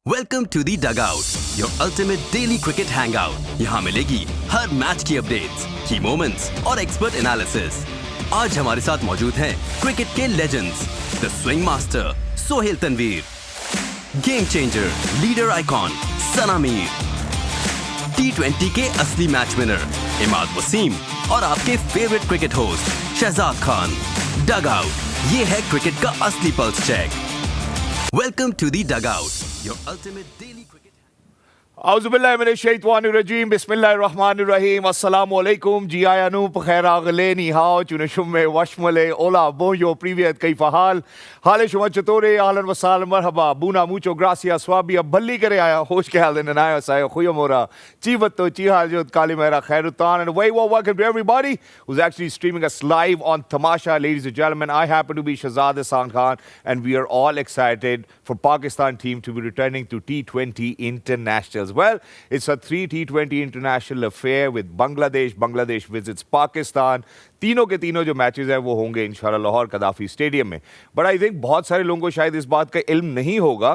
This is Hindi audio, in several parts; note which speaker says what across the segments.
Speaker 1: Welcome to the dugout, your ultimate daily cricket hangout. यहाँ मिलेगी हर मैच की अपडेट्स, की मोमेंट्स और एक्सपर्ट एनालिसिस। आज हमारे साथ मौजूद हैं क्रिकेट के legends, the swing master Sohail Tanveer, game changer, leader icon Sana Mir, T20 के असली मैच विनर इमाद वसीम और आपके favourite cricket host Shahzad Khan. Dugout, ये है क्रिकेट का असली pulse check. Welcome to the dugout, your ultimate daily cricket.
Speaker 2: Auzubillahiminash-shaytanir-rajim. Bismillahir-rahmanir-rahim. Assalamu-alaikum. Jiayanu Bkhair Ni Hao Chunushumme Washmale Ola Bonjo Privyet Kaifahal Hale Shuma Chatore Ahlan wa Sahlan Marhaba Buna Mucho Gracias Swabia Balli Kare Aya Hosh Ke Hal Naya Saya Khuyamora Chivato Chihal Jot Kalimera Khairutan, and a very well welcome to everybody who's actually streaming us live on Tamasha. Ladies and gentlemen, I happen to be Shahzad Hasan Khan, and we are all excited for Pakistan team to be returning to T20 internationals. Well, it's a 3 T20 international affair with Bangladesh. Bangladesh visits Pakistan. तीनों के तीनों जो मैचेस हैं वो होंगे इंशाल्लाह लाहौर कदाफी स्टेडियम में। बट आई थिंक बहुत सारे लोगों को शायद इस बात का इल्म नहीं होगा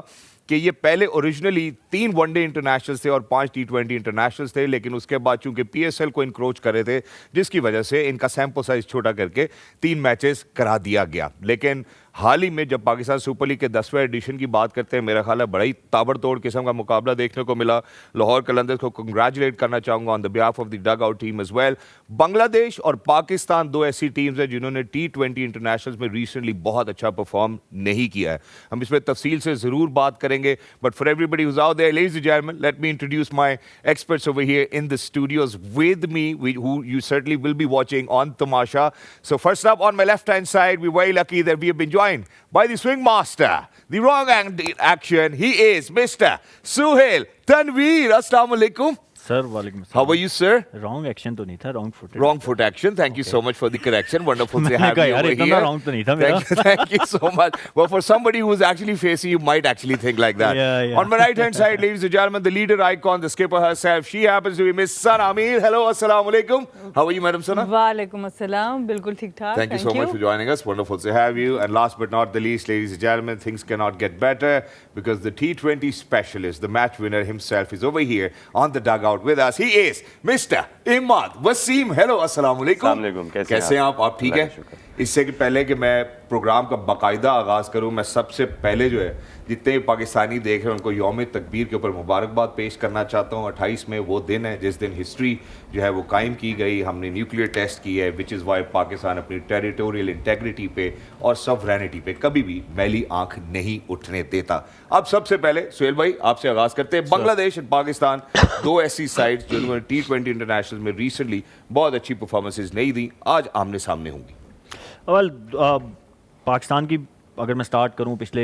Speaker 2: कि ये पहले ओरिजिनली 3 वनडे इंटरनेशनल्स थे और 5 T20 इंटरनेशनल्स थे, लेकिन उसके बाद चूंकि PSL को इनक्रोच कर रहे थे, जिसकी वजह से इनका सैंपल साइज छोटा करके 3 मैचेस करा दिया गया। लेकिन हाल ही में जब पाकिस्तान सुपर लीग के 10वें एडिशन की बात करते हैं, मेरा ख्याल है बड़ा ही ताबड़तोड़ किस्म का मुकाबला देखने को मिला। लाहौर कलंदर्स को कंग्रेचुलेट करना चाहूँगा on the behalf of the dugout team as well. Bangladesh और पाकिस्तान 2 ऐसी टीम्स हैं जिन्होंने T20 इंटरनेशनल्स में रिसेंटली बहुत अच्छा परफॉर्म नहीं किया है। हम इस पर तफसील से ज़रूर बात करेंगे, but for everybody who's out there, ladies and gentleman, let me introduce my experts over here in the studios with me, who you certainly will be watching on Tamasha. So first up on my left hand side, we're very lucky that we have been joined by the swing master, the wrong action. He is Mr. Sohail Tanveer. Assalamu alaikum.
Speaker 3: Sir, walaikum assalam.
Speaker 2: How are you, sir?
Speaker 3: Wrong action तो नहीं था, wrong foot.
Speaker 2: Wrong foot action. Thank you so much for the correction. Wonderful to have you over here.
Speaker 3: Wrong तो नहीं था मेरा.
Speaker 2: Thank you so much. Well, for somebody who's actually facing, you might actually think like that.
Speaker 3: Yeah.
Speaker 2: On my right hand side, ladies and gentlemen, the leader icon, the skipper herself. She happens to be Miss Sana Amir. Hello, assalamu alaikum. How are you, Madam Sana?
Speaker 4: वालेकुम अस्सलाम, बिल्कुल ठीक ठाक।
Speaker 2: Thank you so much for joining us. Wonderful to have you. And last but not the least, ladies and gentlemen, things cannot get better because the T20 specialist, the match winner himself, is over here on the dugout with us. He is Mr. Imad Wasim. Hello, assalamu alaikum.
Speaker 5: अस्सलाम वालेकुम,
Speaker 2: कैसे हैं आप ठीक हैं? इससे कि पहले कि मैं प्रोग्राम का बाकायदा आगाज़ करूं, मैं सबसे पहले जो है जितने भी पाकिस्तानी देख रहे हैं उनको यौम तकबीर के ऊपर मुबारकबाद पेश करना चाहता हूं। 28 में वो दिन है जिस दिन हिस्ट्री जो है वो कायम की गई। हमने न्यूक्लियर टेस्ट की है, विच इज़ वाई पाकिस्तान अपनी टेरिटोरियल इंटेग्रिटी पे और सवरेनिटी पे कभी भी मैली आंख नहीं उठने देता। अब सबसे पहले सोहेल भाई आपसे आगाज़ करते हैं। बांग्लादेश और पाकिस्तान 2 ऐसी साइड्स जिन्होंने T20 इंटरनेशनल में रिसेंटली बहुत अच्छी परफॉर्मेंसेज नहीं दी, आज आमने सामने होंगी।
Speaker 3: वेल, पाकिस्तान की अगर मैं स्टार्ट करूं पिछले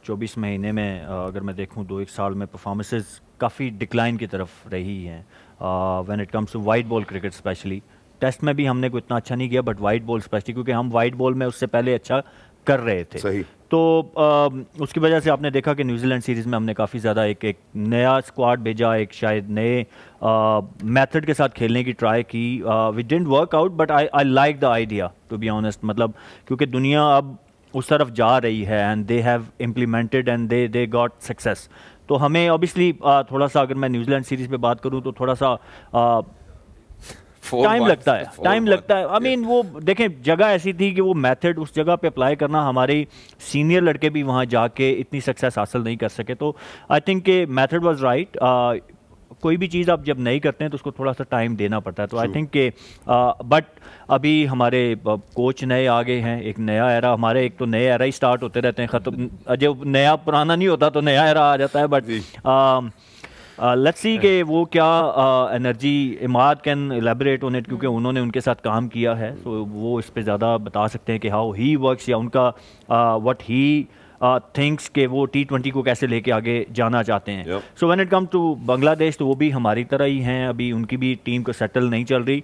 Speaker 3: 24 महीने में, अगर मैं देखूं 2-1 साल में परफॉर्मेंसेस काफ़ी डिक्लाइन की तरफ रही हैं when it comes to white ball cricket especially. Test में भी हमने कोई इतना अच्छा नहीं किया, बट वाइट बॉल स्पेशली क्योंकि हम वाइट बॉल में उससे पहले अच्छा कर रहे थे।
Speaker 2: सही।
Speaker 3: तो उसकी वजह से आपने देखा कि न्यूजीलैंड सीरीज़ में हमने काफ़ी ज़्यादा एक नया स्क्वाड भेजा, एक शायद नए मेथड के साथ खेलने की ट्राई की। We didn't work out, but I like the idea to be honest. मतलब क्योंकि दुनिया अब उस तरफ जा रही है and they have implemented and they got success. तो हमें ऑब्वियसली थोड़ा सा, अगर मैं न्यूजीलैंड सीरीज़ पे बात करूँ तो थोड़ा सा टाइम लगता है। आई मीन वो देखें, जगह ऐसी थी कि वो मेथड उस जगह पे अप्लाई करना, हमारे सीनियर लड़के भी वहाँ जाके इतनी सक्सेस हासिल नहीं कर सके। तो आई थिंक के मेथड वाज राइट। कोई भी चीज़ आप जब नहीं करते हैं तो उसको थोड़ा सा टाइम देना पड़ता है। तो आई थिंक के बट अभी हमारे कोच नए आ गए हैं, एक नया एरा, हमारे एक तो नए एरा ही स्टार्ट होते रहते हैं, ख़त्म जब नया पुराना नहीं होता तो नया एरा आ जाता है। बट लेट्स सी कि वो क्या energy, Imad can elaborate on it क्योंकि उन्होंने उनके साथ काम किया है, तो वो इस पे ज़्यादा बता सकते हैं कि हाउ ही वर्क्स या उनका व्हाट ही थिंक्स के वो T20 को कैसे लेके आगे जाना चाहते हैं। So when it come to Bangladesh, तो वो भी हमारी तरह ही हैं, अभी उनकी भी टीम को सेटल नहीं चल रही,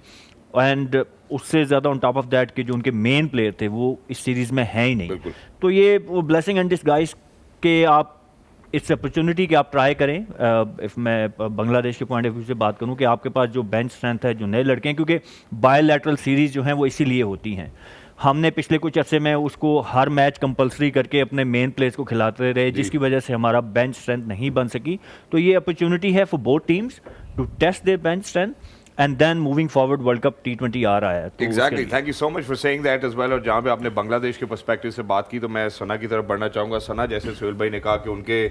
Speaker 3: एंड उससे ज़्यादा ऑन टॉप ऑफ दैट कि जो उनके मेन प्लेयर थे वो इस सीरीज़ में है ही नहीं। तो ये वो ब्लेसिंग एंड डिसगाइज के आप इट्स अपॉर्चुनिटी कि आप ट्राई करें। इफ़ मैं बांग्लादेश के पॉइंट ऑफ व्यू से बात करूं कि आपके पास जो बेंच स्ट्रेंथ है, जो नए लड़के हैं, क्योंकि बायलैटरल सीरीज़ जो हैं वो इसीलिए होती हैं। हमने पिछले कुछ अरसे में उसको हर मैच कंपलसरी करके अपने मेन प्लेयर्स को खिलाते रहे, जिसकी वजह से हमारा बेंच स्ट्रेंथ नहीं बन सकी। तो ये अपॉर्चुनिटी है for both teams to test their bench strength and then moving forward world cup T20 आ रहा है।
Speaker 2: Exactly, thank you so much for saying that as well. और जहाँ पे आपने बांग्लादेश के पर्सपेक्टिव से बात की, तो मैं सना की तरफ बढ़ना चाहूँगा। सना, जैसे सोहेल भाई ने कहा कि उनके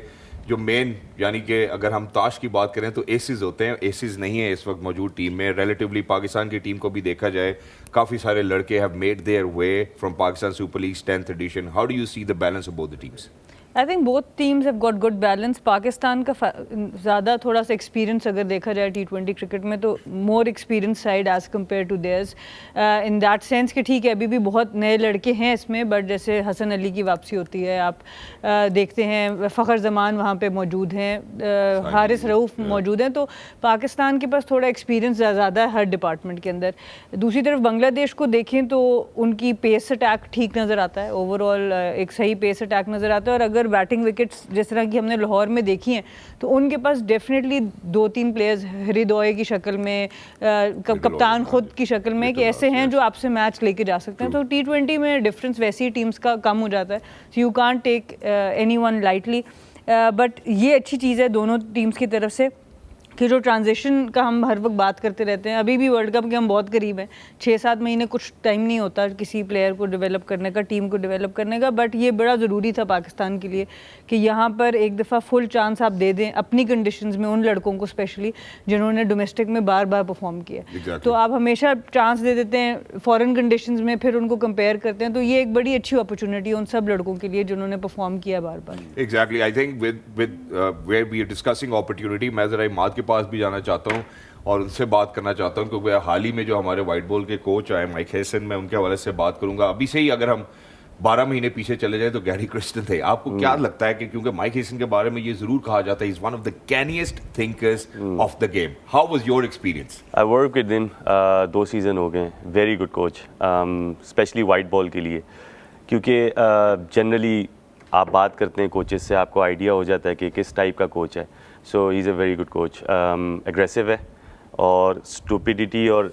Speaker 2: जो मेन, यानी कि अगर हम ताश की बात करें तो एसिस होते हैं, एसिस नहीं है इस वक्त मौजूद टीम में। रिलेटिवली पाकिस्तान की टीम को भी देखा जाए, काफ़ी सारे लड़के have made their way from Pakistan super league 10th edition. How do you see the balance of both the teams?
Speaker 4: I think both teams have got good balance. Pakistan का ज़्यादा थोड़ा सा एक्सपीरियंस अगर देखा जाए T20 क्रिकेट में, तो more experience side as compare to theirs in that sense कि ठीक है अभी भी बहुत नए लड़के हैं इसमें, बट जैसे हसन अली की वापसी होती है, आप देखते हैं फ़खर जमान वहाँ पे मौजूद हैं, हारिस रऊफ़ मौजूद हैं, तो पाकिस्तान के पास थोड़ा एक्सपीरियंस ज़्यादा है हर डिपार्टमेंट के अंदर। दूसरी तरफ बांग्लादेश को देखें तो उनकी पेस अटैक ठीक नज़र आता है, ओवरऑल एक सही पेस अटैक नज़र आता है। और अगर बैटिंग विकेट्स जिस तरह की हमने लाहौर में देखी हैं, तो उनके पास डेफिनेटली 2-3 प्लेयर्स हृदय की शक्ल में, कप्तान खुद की शक्ल में, कि ऐसे हैं जो आपसे मैच लेके जा सकते हैं। तो T20 में डिफरेंस वैसी टीम्स का कम हो जाता है, so you can't take anyone lightly. But ये अच्छी चीज़ है दोनों टीम्स की तरफ से कि जो ट्रांजिशन का हम हर वक्त बात करते रहते हैं, अभी भी वर्ल्ड कप के हम बहुत करीब हैं, 6-7 महीने कुछ टाइम नहीं होता किसी प्लेयर को डेवलप करने का, टीम को डेवलप करने का, बट ये बड़ा ज़रूरी था पाकिस्तान के लिए कि यहाँ पर एक दफ़ा फुल चांस आप दे दें अपनी कंडीशंस में उन लड़कों को, स्पेशली जिन्होंने डोमेस्टिक में बार बार परफॉर्म किया। तो आप हमेशा चांस दे देते हैं फॉरेन कंडीशंस में, फिर उनको कंपेयर करते हैं, तो ये एक बड़ी अच्छी अपॉर्चुनिटी है उन सब लड़कों के लिए जिन्होंने परफॉर्म किया बार बार।
Speaker 2: Exactly, I think with where we are discussing opportunity, मैं ज़रा इमाद के पास भी जाना चाहता हूँ और उनसे बात करना चाहता हूँ, क्योंकि हाल ही में जो हमारे वाइट बॉल के कोच आए माइक हेसन, मैं उनके हवाले से बात करूंगा। अभी से ही अगर हम 12 महीने पीछे चले जाए तो गैरी क्रिस्टन थे। आपको क्या लगता है कि, क्योंकि माइक हेसन के बारे में ये जरूर कहा जाता है, is one of the canniest thinkers of the game, how was your experience?
Speaker 5: I work with him 2 season हो गए, very good coach, specially white ball के लिए, क्योंकि जनरली आप बात करते हैं कोचेस से, आपको आइडिया हो जाता है कि किस टाइप का कोच है। So he is a very good coach, aggressive है, और स्टूपिडिटी और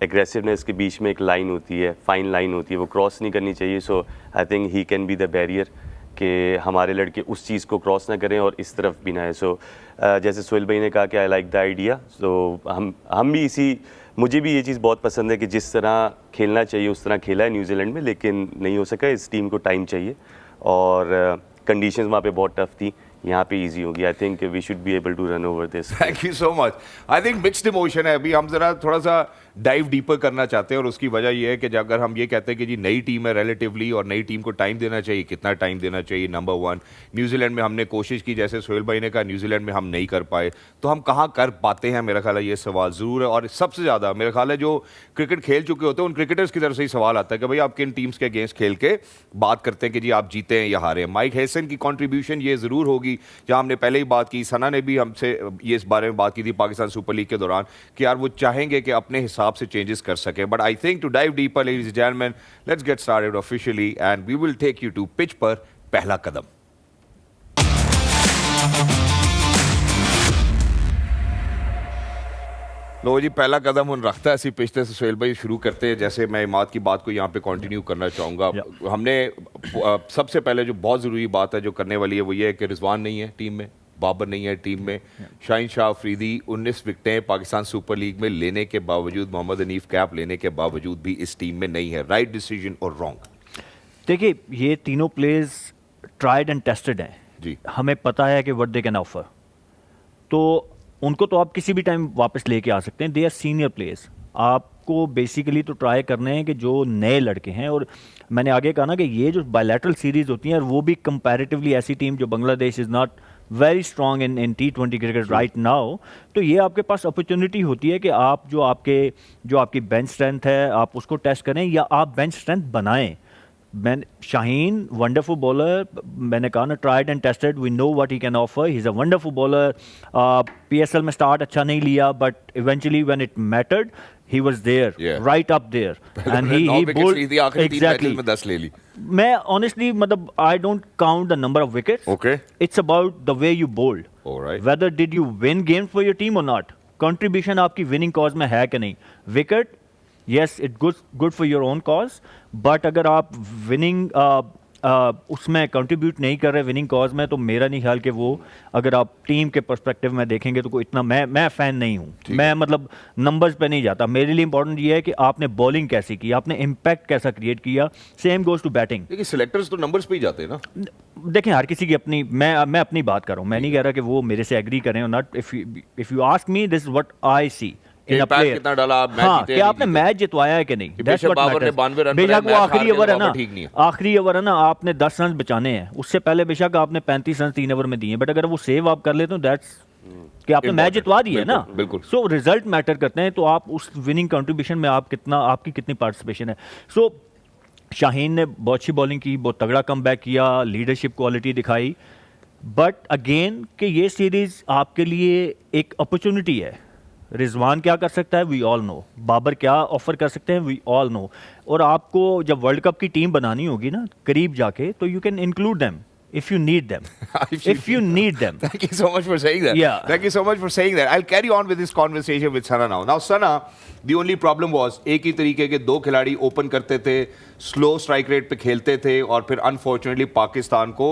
Speaker 5: एग्रेसिवनेस के बीच में एक लाइन होती है, फाइन लाइन होती है, वो क्रॉस नहीं करनी चाहिए। So I think he can be the barrier कि हमारे लड़के उस चीज़ को क्रॉस ना करें और इस तरफ भी ना है। सो जैसे सोहेल भाई ने कहा कि आई लाइक द आइडिया, सो हम भी मुझे भी ये चीज़ बहुत पसंद है कि जिस तरह खेलना चाहिए उस तरह खेला है न्यूजीलैंड में, लेकिन नहीं हो सका, इस टीम को टाइम चाहिए और कंडीशंस वहाँ पे बहुत टफ थी, यहाँ पे इजी होगी। I think we should be able to run over this.
Speaker 2: Thank you so much. I think mixed emotion है। अभी हम जरा थोड़ा सा डाइव डीपर करना चाहते हैं, और उसकी वजह यह है कि अगर हम ये कहते हैं कि जी नई टीम है रिलेटिवली, और नई टीम को टाइम देना चाहिए, कितना टाइम देना चाहिए? नंबर 1, न्यूजीलैंड में हमने कोशिश की, जैसे सोहेल भाई ने कहा न्यूजीलैंड में हम नहीं कर पाए, तो हम कहाँ कर पाते हैं? मेरा ख्याल है ये सवाल ज़रूर है, और सबसे ज़्यादा मेरा ख्याल है जो क्रिकेट खेल चुके होते हैं उन क्रिकेटर्स की तरफ से ही सवाल आता है कि भाई आप किन टीम्स के अगेंस्ट खेल के बात करते हैं कि जी आप जीते हैं या हारे हैं। माइक हेसन की कॉन्ट्रीब्यूशन ये ज़रूर होगी, जहाँ हमने पहले ही बात की, सना ने भी हमसे ये इस बारे में बात की थी पाकिस्तान सुपर लीग के दौरान, कि यार वो चाहेंगे कि अपने हिसाब से चेंजेस कर सके। But I think to dive deeper, ladies and gentleman, let's get started officially and we will take you to pitch पर पहला कदम। लो जी, पहला कदम हम रखता है इसी पिछले से सोहेल भाई शुरू करते हैं। जैसे मैं इमाद की बात को यहाँ पे कंटिन्यू करना चाहूँगा, हमने सबसे पहले जो बहुत ज़रूरी बात है जो करने वाली है वो ये है कि रिजवान नहीं है टीम में, बाबर नहीं है टीम में, शाहीन शाह अफरीदी 19 विकेटें पाकिस्तान सुपर लीग में लेने के बावजूद, मोहम्मद हनीफ कैप लेने के बावजूद भी इस टीम में नहीं है। राइट डिसीजन और रॉन्ग?
Speaker 3: देखिए, ये तीनों प्लेयर्स ट्राइड एंड टेस्टेड हैं
Speaker 2: जी,
Speaker 3: हमें पता है कि व्हाट दे कैन ऑफर, तो उनको तो आप किसी भी टाइम वापस लेके आ सकते हैं। दे आर सीनियर प्लेयर्स, आपको बेसिकली तो ट्राई करने हैं कि जो नए लड़के हैं, और मैंने आगे कहा ना कि ये जो बायलैटरल सीरीज होती हैं, और वो भी कंपैरेटिवली ऐसी टीम जो Bangladesh is not very strong in T20 cricket right now, तो ये आपके पास अपॉर्चुनिटी होती है कि आप जो आपकी बेंच स्ट्रेंथ है आप उसको टेस्ट करें, या आप बेंच स्ट्रेंथ बनाएं। शाहीन वंडरफुल बॉलर, मैंने कहा ना, tried and tested, we know what he can offer, he is a wonderful bowler. PSL में स्टार्ट अच्छा नहीं लिया, but eventually when it mattered he was there, right up there, and he bowled exactly
Speaker 2: में 10 ले ली।
Speaker 3: मैं ऑनेस्टली मतलब I don't count the number of wickets,
Speaker 2: okay,
Speaker 3: it's about the way you bowled,
Speaker 2: alright,
Speaker 3: whether did you win game for your team और नॉट, कंट्रीब्यूशन आपकी विनिंग कॉज में है कि नहीं। Wicket yes it good for your own cause, but अगर आप winning उसमें कंट्रीब्यूट नहीं कर रहे विनिंग कॉज में, तो मेरा नहीं ख्याल कि वो, अगर आप टीम के पर्सपेक्टिव में देखेंगे तो कोई इतना मैं फ़ैन नहीं हूँ। मैं मतलब नंबर्स पे नहीं जाता, मेरे लिए इंपॉर्टेंट ये है कि आपने बॉलिंग कैसी की, आपने इम्पैक्ट कैसा क्रिएट किया। Same goes to batting.
Speaker 2: देखिए सिलेक्टर्स तो नंबर्स पे ही जाते हैं ना।
Speaker 3: देखें हर किसी की अपनी, मैं अपनी बात कर रहा हूँ, मैं नहीं कह रहा कि वो मेरे से एग्री करें और not. If you ask me, this is what I see in a player.
Speaker 2: कितना डाला आप मैच
Speaker 3: हाँ,
Speaker 2: जीते
Speaker 3: कि आपने मैच जितवाया है कि नहीं, दैट्स व्हाट मैटर्स। बेशक वो आखिरी ओवर है ना, आखिरी ओवर है ना, आपने 10 रन बचाने हैं, उससे पहले बेशक आपने 35 रन 3 ओवर में दिए, बट अगर वो सेव आप कर लेते हो, दैट्स कि आपने मैच जितवा दिया है ना।
Speaker 2: बिल्कुल।
Speaker 3: सो रिजल्ट मैटर करते हैं, तो आप उस विनिंग कंट्रीब्यूशन में आप कितना, आपकी कितनी पार्टिसिपेशन है। सो शाहीन ने बहुत अच्छी बॉलिंग की, बहुत तगड़ा कमबैक किया, लीडरशिप क्वालिटी दिखाई, बट अगेन कि ये सीरीज आपके लिए एक अपॉर्चुनिटी है। रिजवान क्या कर सकता है, वी ऑल नो। बाबर क्या ऑफर कर सकते हैं, वी ऑल नो। और आपको जब वर्ल्ड कप की टीम बनानी होगी ना करीब जाके, तो you can include them if you need them. If you need them.
Speaker 2: Thank you so much for saying that.
Speaker 3: Yeah.
Speaker 2: Thank you so much for saying that. I'll carry on with this conversation with Sana now. Now Sana, the only problem was एक ही तरीके के दो खिलाड़ी ओपन करते थे, स्लो स्ट्राइक रेट पे खेलते थे, और फिर अनफॉर्चुनेटली पाकिस्तान को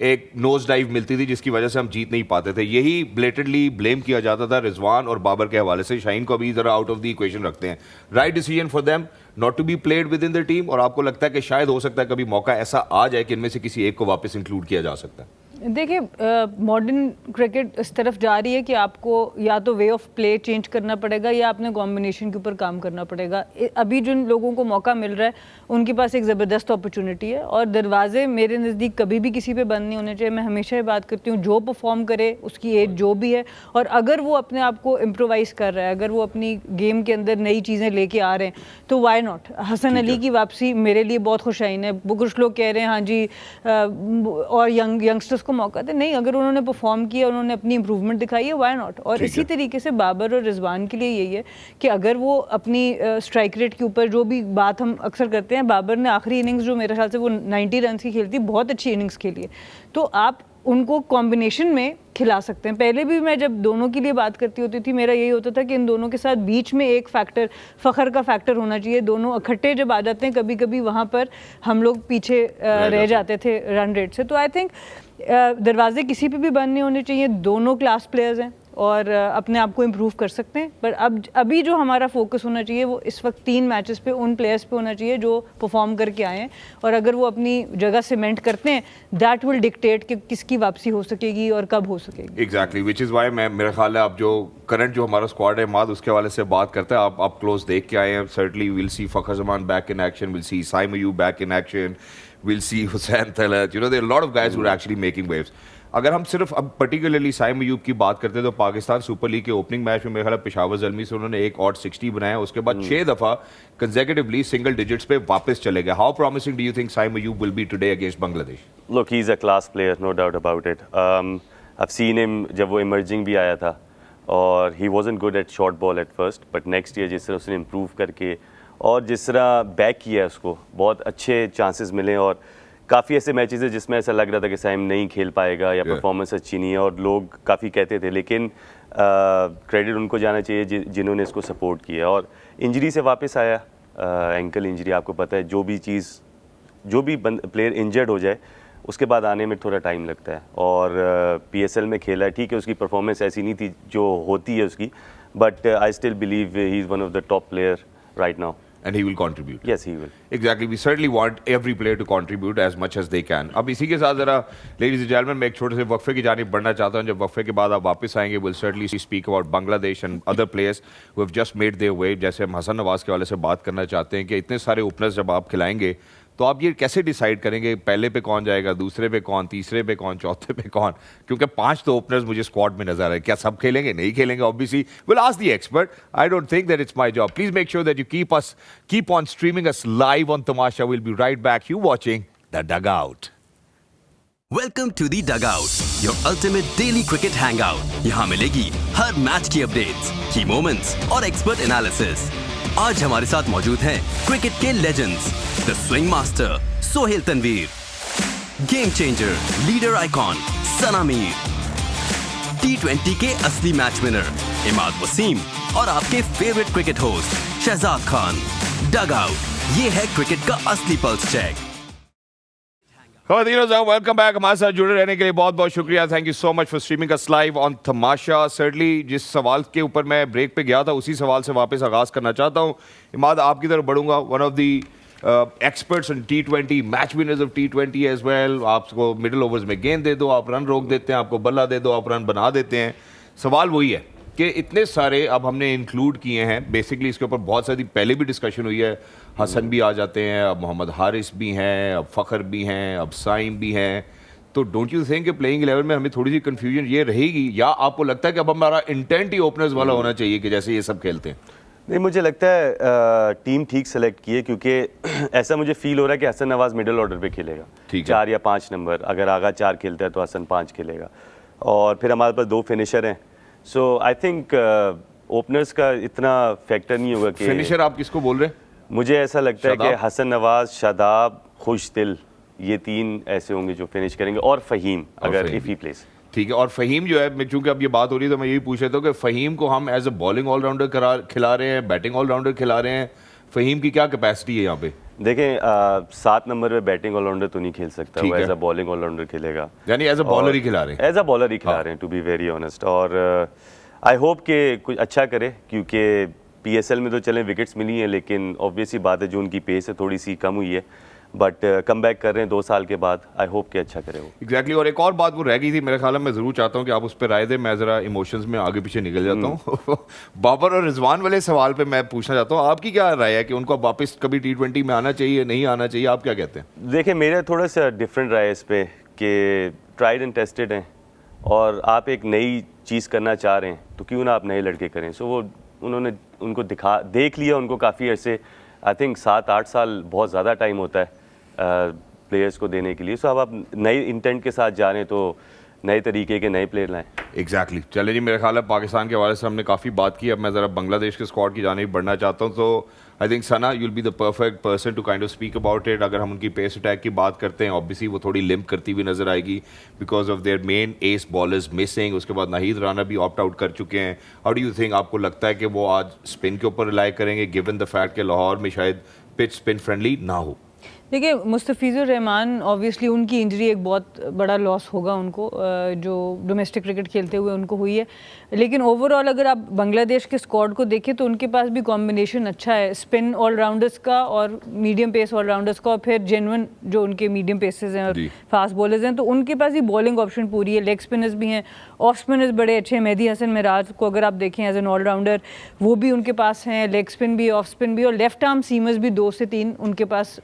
Speaker 2: एक नोज डाइव मिलती थी जिसकी वजह से हम जीत नहीं पाते थे। यही ब्लेटेडली ब्लेम किया जाता था रिजवान और बाबर के हवाले से। शाहीन को अभी जरा आउट ऑफ द इक्वेशन रखते हैं। Right decision for them not to be played within the team, और आपको लगता है कि शायद हो सकता है कभी मौका ऐसा आ जाए कि इनमें से किसी एक को वापस इंक्लूड किया जा सकता है?
Speaker 4: देखिए मॉडर्न क्रिकेट इस तरफ जा रही है कि आपको या तो वे ऑफ प्ले चेंज करना पड़ेगा या अपने कॉम्बिनेशन के ऊपर काम करना पड़ेगा। अभी जिन लोगों को मौका मिल रहा है उनके पास एक ज़बरदस्त अपॉर्चुनिटी है, और दरवाजे मेरे नज़दीक कभी भी किसी पे बंद नहीं होने चाहिए। मैं हमेशा ये बात करती हूँ, जो परफॉर्म करे, उसकी एज जो भी है, और अगर वो अपने आप को इम्प्रोवाइज़ कर रहा है, अगर वो अपनी गेम के अंदर नई चीज़ें लेके आ रहे हैं, तो वाई नॉट। हसन अली की वापसी मेरे लिए बहुत खुशाइन है। कुछ लोग कह रहे हैं हाँ जी और यंगस्टर्स को मौका दे, नहीं, अगर उन्होंने परफॉर्म किया, उन्होंने अपनी इंप्रूवमेंट दिखाई है, व्हाई नॉट। और इसी तरीके से बाबर और रिजवान के लिए यही है कि अगर वो अपनी स्ट्राइक रेट के ऊपर, जो भी बात हम अक्सर करते हैं, बाबर ने आखिरी इनिंग्स जो मेरे ख्याल से वो 90 रन की खेली थी, बहुत अच्छी इनिंग्स खेली है, तो आप उनको कॉम्बिनेशन में खिला सकते हैं। पहले भी मैं जब दोनों के लिए बात करती होती थी, मेरा यही होता था कि इन दोनों के साथ बीच में एक फैक्टर, फ़ख्र का फैक्टर होना चाहिए। दोनों इकट्ठे जब आ जाते हैं, कभी कभी वहाँ पर हम लोग पीछे रह जाते थे रन रेट से। तो आई थिंक दरवाजे किसी पे भी बंद नहीं होने चाहिए। दोनों क्लास प्लेयर्स हैं और अपने आप को इम्प्रूव कर सकते हैं, पर अभी जो हमारा फोकस होना चाहिए वो इस वक्त 3 मैचेस पे उन प्लेयर्स पे होना चाहिए जो परफॉर्म करके आए हैं, और अगर वो अपनी जगह सीमेंट करते हैं, दैट विल डिक्टेट कि किसकी वापसी हो सकेगी और कब हो सकेगी।
Speaker 2: एग्जैक्टली, विच इज़ वाई मेरा ख्याल है आप जो करंट जो हमारा स्क्वाड है माद, उसके हवाले से बात करते हैं। आप क्लोज देख के आए हैं। Certainly will see Fakhar Zaman back in action, will see Saim Ayub back in action, we'll see Hussain Talat, you know, there are a lot of guys who are actually making waves. अगर हम सिर्फ अब पर्टिकुलरली साइम अयूब की बात करते हैं, तो पाकिस्तान सुपर लीग के ओपनिंग मैच में मेरे ख्याल पेशावर ज़ल्मी से उन्होंने एक और 60 बनाया, उसके बाद 6 दफ़ा कंसेक्यूटिवली सिंगल डिजिट्स पे वापस चले गए। How promising do you think Saim Ayub will be today against Bangladesh?
Speaker 5: Look, he's a class player, no doubt about it. I've seen him जब वो इमर्जिंग भी आया था, और he wasn't good at short ball at first, but next year जिस तरह उसने इम्प्रूव करके और जिस तरह बैक किया है, उसको बहुत अच्छे चांसेस मिले। और काफ़ी ऐसे मैचेस है जिसमें ऐसा लग रहा था कि साइम नहीं खेल पाएगा या परफॉर्मेंस अच्छी नहीं है, और लोग काफ़ी कहते थे, लेकिन क्रेडिट उनको जाना चाहिए जिन्होंने इसको सपोर्ट किया। और इंजरी से वापस आया, एंकल इंजरी, आपको पता है, जो भी प्लेयर इंजर्ड हो जाए उसके बाद आने में थोड़ा टाइम लगता है। और PSL में खेला है, ठीक है, उसकी परफॉर्मेंस ऐसी नहीं थी जो होती है उसकी, but I still believe he is one of the top player right now.
Speaker 2: And he will contribute.
Speaker 5: Yes, he will.
Speaker 2: Exactly. We certainly want every player to contribute as much as they can. अब इसी के साथ जरा ladies and gentlemen, मैं एक छोटे से वक्फे की जानिब बढ़ना चाहता हूँ। जब वक्फे के बाद आप वापस आएंगे, we'll certainly speak about Bangladesh and other players who have just made their way. जैसे हम हसन नवाज के वाले से बात करना चाहते हैं कि इतने सारे ओपनर्स जब आप खिलाएंगे, तो आप ये कैसे डिसाइड करेंगे पहले पे कौन जाएगा, दूसरे पे कौन, तीसरे पे कौन, चौथे पे कौन? क्योंकि 5 तो ओपनर्स मुझे स्क्वाड में नजर आ रहे हैं। क्या सब खेलेंगे? नहीं खेलेंगे। Obviously will ask the expert. I don't think that it's my job. Please make sure that you keep on streaming us live on Tamasha. Will be right back. You watching the dugout.
Speaker 1: Welcome to the dugout, your ultimate daily cricket hangout. यहाँ मिलेगी हर मैच की अपडेट्स, की मोमेंट्स और एक्सपर्ट एनालिसिस। आज हमारे साथ मौजूद हैं क्रिकेट के legends, the swing master Sohail Tanveer, game changer, leader icon Sana Mir, T20 के असली मैच विनर इमाद वसीम, और आपके favourite cricket host Shahzad Khan. Dugout, ये है क्रिकेट का असली पल्स चेक।
Speaker 2: Welcome back. हमारे साथ जुड़े रहने के लिए बहुत बहुत शुक्रिया। Thank you so much for streaming us live on Tamasha. Certainly जिस सवाल के ऊपर मैं ब्रेक पे गया था उसी सवाल से वापस आगाज़ करना चाहता हूँ। इमाद, आपकी तरफ बढ़ूंगा। One of the experts in T20, match winners of T20 as well. आपको मिडिल ओवर्स में गेंद दे दो, आप रन रोक देते हैं, आपको बल्ला दे दो, आप रन बना देते हैं। सवाल वही है कि इतने सारे अब हमने इंक्लूड किए हैं। बेसिकली इसके ऊपर बहुत सारी पहले भी डिस्कशन हुई है। हसन भी आ जाते हैं, अब मोहम्मद हारिस भी हैं, अब फ़खर भी हैं, अब साइम भी हैं। तो डोंट यू थिंक कि प्लेइंग 11 में हमें थोड़ी सी कंफ्यूजन ये रहेगी, या आपको लगता है कि अब हमारा इंटेंट ही ओपनर्स वाला होना चाहिए कि जैसे ये सब खेलते हैं?
Speaker 5: नहीं, मुझे लगता है टीम ठीक सेलेक्ट की है, क्योंकि ऐसा मुझे फील हो रहा है कि हसन नवाज मिडिल ऑर्डर पे खेलेगा, 4 या 5 नंबर। अगर आगा 4 खेलता है तो हसन 5 खेलेगा, और फिर हमारे पास 2 फिनिशर हैं। सो आई थिंक ओपनर्स का इतना फैक्टर नहीं होगा कि
Speaker 2: फिनिशर आप किसको बोल रहे हैं?
Speaker 5: मुझे ऐसा लगता है कि हसन नवाज, शादाब, खुश दिल, ये 3 ऐसे होंगे जो फिनिश करेंगे, और फ़हीम अगर इफ ही प्लेस।
Speaker 2: ठीक है। और फ़हीम जो है, चूंकि अब ये बात हो रही है तो मैं यही पूछ रहा था कि फ़हीम को हम एज अ बॉलिंग ऑलराउंडर खिला रहे हैं, बैटिंग ऑलराउंडर खिला रहे हैं। फ़हीम की क्या कैपेसिटी है यहाँ पे?
Speaker 5: देखें, 7 नंबर पे बैटिंग ऑलराउंडर तो नहीं खेल सकता, वो एज अ बॉलिंग ऑलराउंडर खेलेगा।
Speaker 2: यानी एज अ बॉलर ही खिला रहे हैं?
Speaker 5: एज अ बॉलर ही खिला रहे हैं, टू बी वेरी ऑनेस्ट। और आई होप कि कुछ अच्छा करे, क्योंकि PSL में तो चलें विकेट्स मिली हैं, लेकिन ऑब्वियस ही बात है जो उनकी पेस है थोड़ी सी कम हुई है, बट कम बैक कर रहे हैं 2 साल के बाद। आई होप कि अच्छा करे वो।
Speaker 2: एग्जैक्टली। और एक और बात वो रह गई थी मेरे ख्याल में, मैं ज़रूर चाहता हूँ कि आप उस पर राय दें। मैं ज़रा इमोशंस में आगे पीछे निकल जाता हूँ। बाबर और रिजवान वाले सवाल पे मैं पूछना चाहता हूँ, आपकी क्या राय है कि उनको वापस कभी T20 में आना चाहिए, नहीं आना चाहिए? आप क्या कहते हैं?
Speaker 5: देखिए, मेरा थोड़ा सा डिफरेंट राय है इस पर कि ट्राइड एंड टेस्टेड हैं, और आप एक नई चीज़ करना चाह रहे हैं तो क्यों ना आप नए लड़के करें। सो वो उन्होंने उनको देख लिया उनको काफ़ी अर्से। आई थिंक 7-8 साल बहुत ज़्यादा टाइम होता है प्लेयर्स को देने के लिए। सो अब आप नए इंटेंट के साथ जा रहे हैं तो नए तरीके के नए प्लेयर लाएं।
Speaker 2: एग्जैक्टली। चले जी, मेरे ख्याल है पाकिस्तान के हवाले से हमने काफ़ी बात की। अब मैं ज़रा बांग्लादेश के स्क्वाड की जानिब बढ़ना चाहता हूँ। तो I think Sana, you'll be the perfect person to kind of speak about it. अगर हम उनकी पेस अटैक की बात करते हैं, ऑब्वियसली वो थोड़ी लिम्प करती हुई नजर आएगी because of their main S bowlers missing. उसके बाद नाहिद राना भी ऑप्ट आउट कर चुके हैं। हाउ डू यू थिंक, आपको लगता है कि वो आज स्पिन के ऊपर रिलाई करेंगे, गिवन द फैक्ट कि लाहौर में शायद पिच स्पिन फ्रेंडली ना हो?
Speaker 4: देखिए, मुस्तफ़िज़ुर रहमान ऑब्वियसली उनकी इंजरी एक बहुत बड़ा लॉस होगा उनको, जो डोमेस्टिक क्रिकेट खेलते हुए उनको हुई है। लेकिन ओवरऑल अगर आप बांग्लादेश के स्क्वाड को देखें तो उनके पास भी कॉम्बिनेशन अच्छा है, स्पिन ऑलराउंडर्स का और मीडियम पेस ऑलराउंडर्स का, और फिर जेन्युइन जो उनके मीडियम पेसेस हैं और फास्ट बॉलर्स हैं। तो उनके पास ही बॉलिंग ऑप्शन पूरी है। लेग स्पिनर्स भी हैं, ऑफ स्पिनर्स बड़े अच्छे हैं। मेहदी हसन मिराज को अगर आप देखें एज एन ऑलराउंडर, वो भी उनके पास हैं। लेग स्पिन भी, ऑफ स्पिन भी, और लेफ्ट आर्म सीमर्स भी 2 से 3 उनके पास,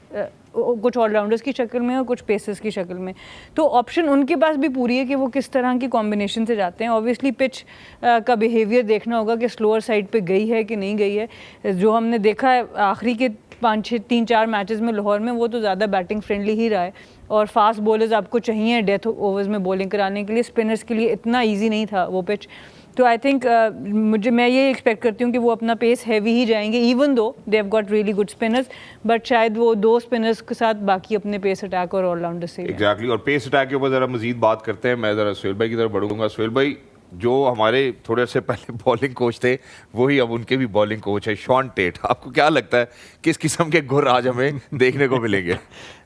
Speaker 4: कुछ ऑलराउंडर्स की शक्ल में और कुछ पेसर्स की शक्ल में। तो ऑप्शन उनके पास भी पूरी है कि वो किस तरह की कॉम्बिनेशन से जाते हैं। ऑब्वियसली पिच का बिहेवियर देखना होगा कि स्लोअर साइड पे गई है कि नहीं गई है। जो हमने देखा है आखिरी के 3-4 मैचेस में लाहौर में, वो तो ज़्यादा बैटिंग फ्रेंडली ही रहा है। और फास्ट बॉलर्स आपको चाहिए डेथ ओवर्स में बॉलिंग कराने के लिए, स्पिनर्स के लिए इतना ईजी नहीं था वो पिच। तो आई थिंक मैं ये एक्सपेक्ट करती हूँ कि वो अपना पेस हैवी ही जाएंगे, even though they have got really good spinners, but शायद वो 2 स्पिनर्स के साथ बाकी अपने पेस अटैक और ऑलराउंडर से।
Speaker 2: एग्जैक्टली। और पेस अटैक के ऊपर ज़रा मजीद बात करते हैं। मैं ज़रा सुहेल भाई की तरफ बढ़ूंगा। सुहेल भाई, जो हमारे थोड़े से पहले बॉलिंग कोच थे वही अब उनके भी बॉलिंग कोच है, शॉन टेट। आपको क्या लगता है किस किस्म के गुर आज हमें देखने को मिलेंगे?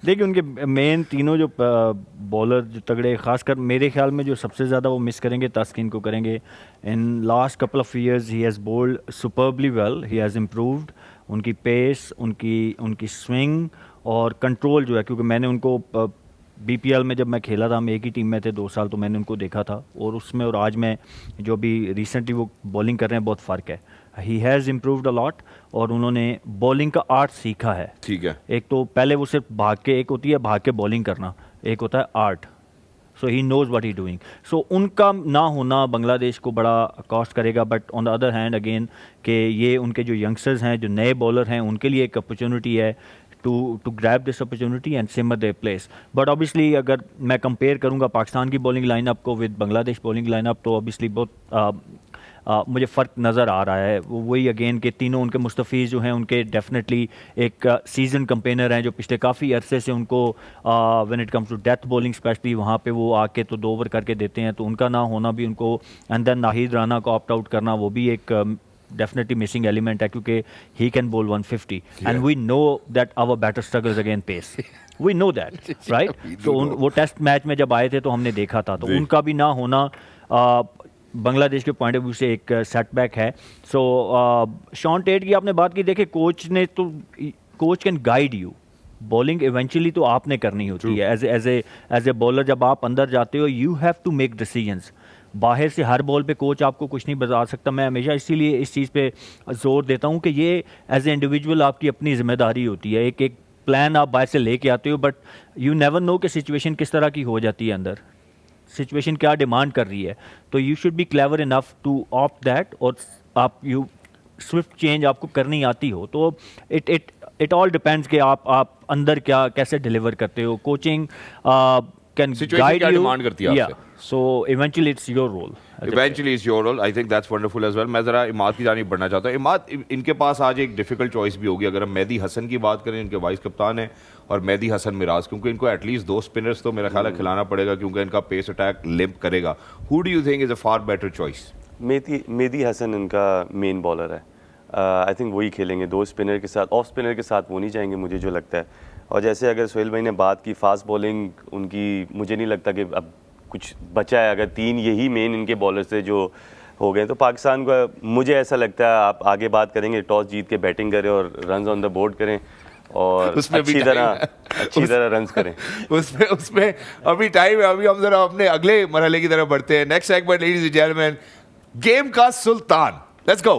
Speaker 3: देखिए, उनके मेन तीनों जो बॉलर जो तगड़े, खासकर मेरे ख्याल में जो सबसे ज़्यादा वो मिस करेंगे तास्किन को करेंगे। In last couple of years he has bowled superbly well, he has improved. उनकी पेस, उनकी स्विंग और कंट्रोल जो है, क्योंकि मैंने उनको BPL में जब मैं खेला था, हम एक ही टीम में थे 2 साल, तो मैंने उनको देखा था, और उसमें और आज में जो भी रिसेंटली वो बॉलिंग कर रहे हैं बहुत फ़र्क है। ही हैज़ इम्प्रूव्ड अ लॉट, और उन्होंने बॉलिंग का आर्ट सीखा है।
Speaker 2: ठीक है।
Speaker 3: एक तो पहले वो सिर्फ भाग के, एक होती है भाग के बॉलिंग करना, एक होता है art. So he knows what he doing. So उनका ना होना बांग्लादेश को बड़ा कॉस्ट करेगा। But on the other hand again कि ये उनके जो यंगस्टर्स हैं, जो नए बॉलर हैं, उनके लिए एक अपॉर्चुनिटी है to grab this opportunity and simmer their place. But obviously अगर मैं कंपेयर करूँगा पाकिस्तान की बॉलिंग लाइनअप को विद बांग्लादेश बॉलिंग लाइनअप, तो ऑब्वियसली बहुत मुझे फ़र्क नज़र आ रहा है। वही अगेन के तीनों उनके मुस्तफ़ीज़ जो हैं, उनके डेफिनेटली एक सीजन कंपेनर हैं, जो पिछले काफ़ी अरसे से उनको when it comes to death bowling specially वहाँ पे वो आके तो 2 ओवर करके देते हैं। तो उनका ना होना भी उनको, एंड देन नाहिद राना को ऑप्ट आउट करना, वो भी एक डेफिनेटली मिसिंग एलिमेंट है क्योंकि ही can bowl 150 and we know that our batter struggles again pace, we know that right. तो वो टेस्ट मैच में जब आए थे तो हमने देखा था, तो उनका भी ना होना बांग्लादेश के पॉइंट ऑफ व्यू से एक सेटबैक है। सो शॉन टेट की आपने बात की, देखिए coach can guide you, bowling eventually तो आपने करनी होती है एज ए बॉलर। जब आप अंदर जाते हो you have to make decisions, बाहर से हर बॉल पे कोच आपको कुछ नहीं बता सकता। मैं हमेशा इसीलिए इस चीज़ पे जोर देता हूँ कि ये एज ए इंडिविजुअल आपकी अपनी जिम्मेदारी होती है। एक प्लान आप बाहर से लेके आते हो बट यू नेवर नो कि सिचुएशन किस तरह की हो जाती है, अंदर सिचुएशन क्या डिमांड कर रही है, तो you should be clever enough to opt that, और आप यू स्विफ्ट चेंज आपको करनी आती हो। तो इट ऑल डिपेंड्स कि आप अंदर क्या कैसे डिलीवर करते हो। Coaching can guide you,
Speaker 2: demand करती है आपसे,
Speaker 3: so eventually it's your role,
Speaker 2: eventually is your role. I think that's wonderful as well. मैं जरा इमाद की जानिब बढ़ना चाहता हूँ। इमाद, इनके पास आज एक डिफिकल्ट चॉइस भी होगी। अगर हम मेहदी हसन की बात करें, इनके वाइस कप्तान हैं, और मेहदी हसन मिराज, क्योंकि इनको एटलीस्ट 2 स्पिनर्स तो मेरा ख्याल है खिलाना पड़ेगा क्योंकि इनका पेस अटैक लिम्प करेगा। Who do you think is a far better choice?
Speaker 5: Mehdi Hasan इनका मेन बॉलर है। आई थिंक वही खेलेंगे 2 स्पिनर के साथ, ऑफ स्पिनर के साथ वो नहीं जाएंगे मुझे जो लगता है। और जैसे अगर सोहेल भाई ने बात की फास्ट बॉलिंग उनकी, मुझे नहीं लगता कि अब कुछ बचा है। अगर 3 यही मेन इनके बॉलर से जो हो गए तो पाकिस्तान को, मुझे ऐसा लगता है आप आगे बात करेंगे, टॉस जीत के बैटिंग करें और रन्स ऑन द बोर्ड करें और अच्छी तरह रन्स करें।
Speaker 2: उसमें अभी टाइम है। अभी हम जरा अपने अगले मरहले की तरफ बढ़ते हैं। Next segment ladies and gentleman, game का सुल्तान, लेट्स गो।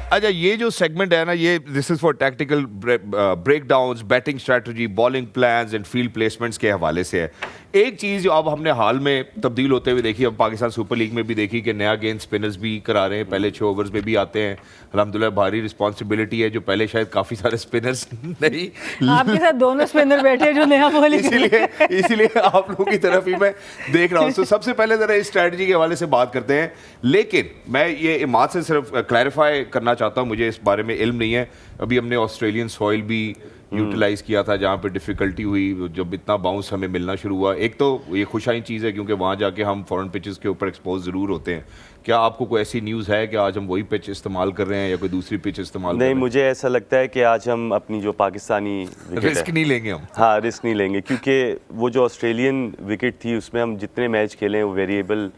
Speaker 2: अच्छा, ये जो सेगमेंट है ना, ये this is for tactical breakdowns, batting strategy, bowling plans and field placements के हवाले से है। एक चीज़ जो अब हमने हाल में तब्दील होते हुए देखी, अब पाकिस्तान सुपर लीग में भी देखी कि नया गेंद स्पिनर्स भी करा रहे हैं, पहले 6 ओवर्स में भी आते हैं। अल्हम्दुलिल्लाह भारी रिस्पॉन्सिबिलिटी है जो पहले शायद काफ़ी सारे स्पिनर्स नहीं,
Speaker 4: आपके साथ दोनों स्पिनर बैठे जो नया बॉलिंग,
Speaker 2: इसीलिए आप लोगों की तरफ ही मैं देख रहा हूँ। तो सबसे पहले ज़रा इस स्ट्रैटेजी के हवाले से बात करते हैं, लेकिन मैं ये इमाद से सिर्फ क्लैरिफाई करना चाहता हूँ, मुझे इस बारे में इल्म नहीं है। अभी हमने ऑस्ट्रेलियन सॉइल भी यूटिलाइज किया था जहाँ पे डिफ़िकल्टी हुई, जब इतना बाउंस हमें मिलना शुरू हुआ। एक तो ये खुशाइन चीज़ है क्योंकि वहाँ जाके हम फॉरेन पिचेस के ऊपर एक्सपोज ज़रूर होते हैं। क्या आपको कोई ऐसी न्यूज़ है कि आज हम वही पिच इस्तेमाल कर रहे हैं या कोई दूसरी पिच इस्तेमाल
Speaker 5: नहीं, मुझे ऐसा लगता है कि आज हम अपनी जो पाकिस्तानी
Speaker 2: रिस्क नहीं लेंगे हम।
Speaker 5: हाँ, रिस्क नहीं लेंगे क्योंकि वो जो ऑस्ट्रेलियन विकेट थी उसमें हम जितने मैच खेले वो वेरिएबल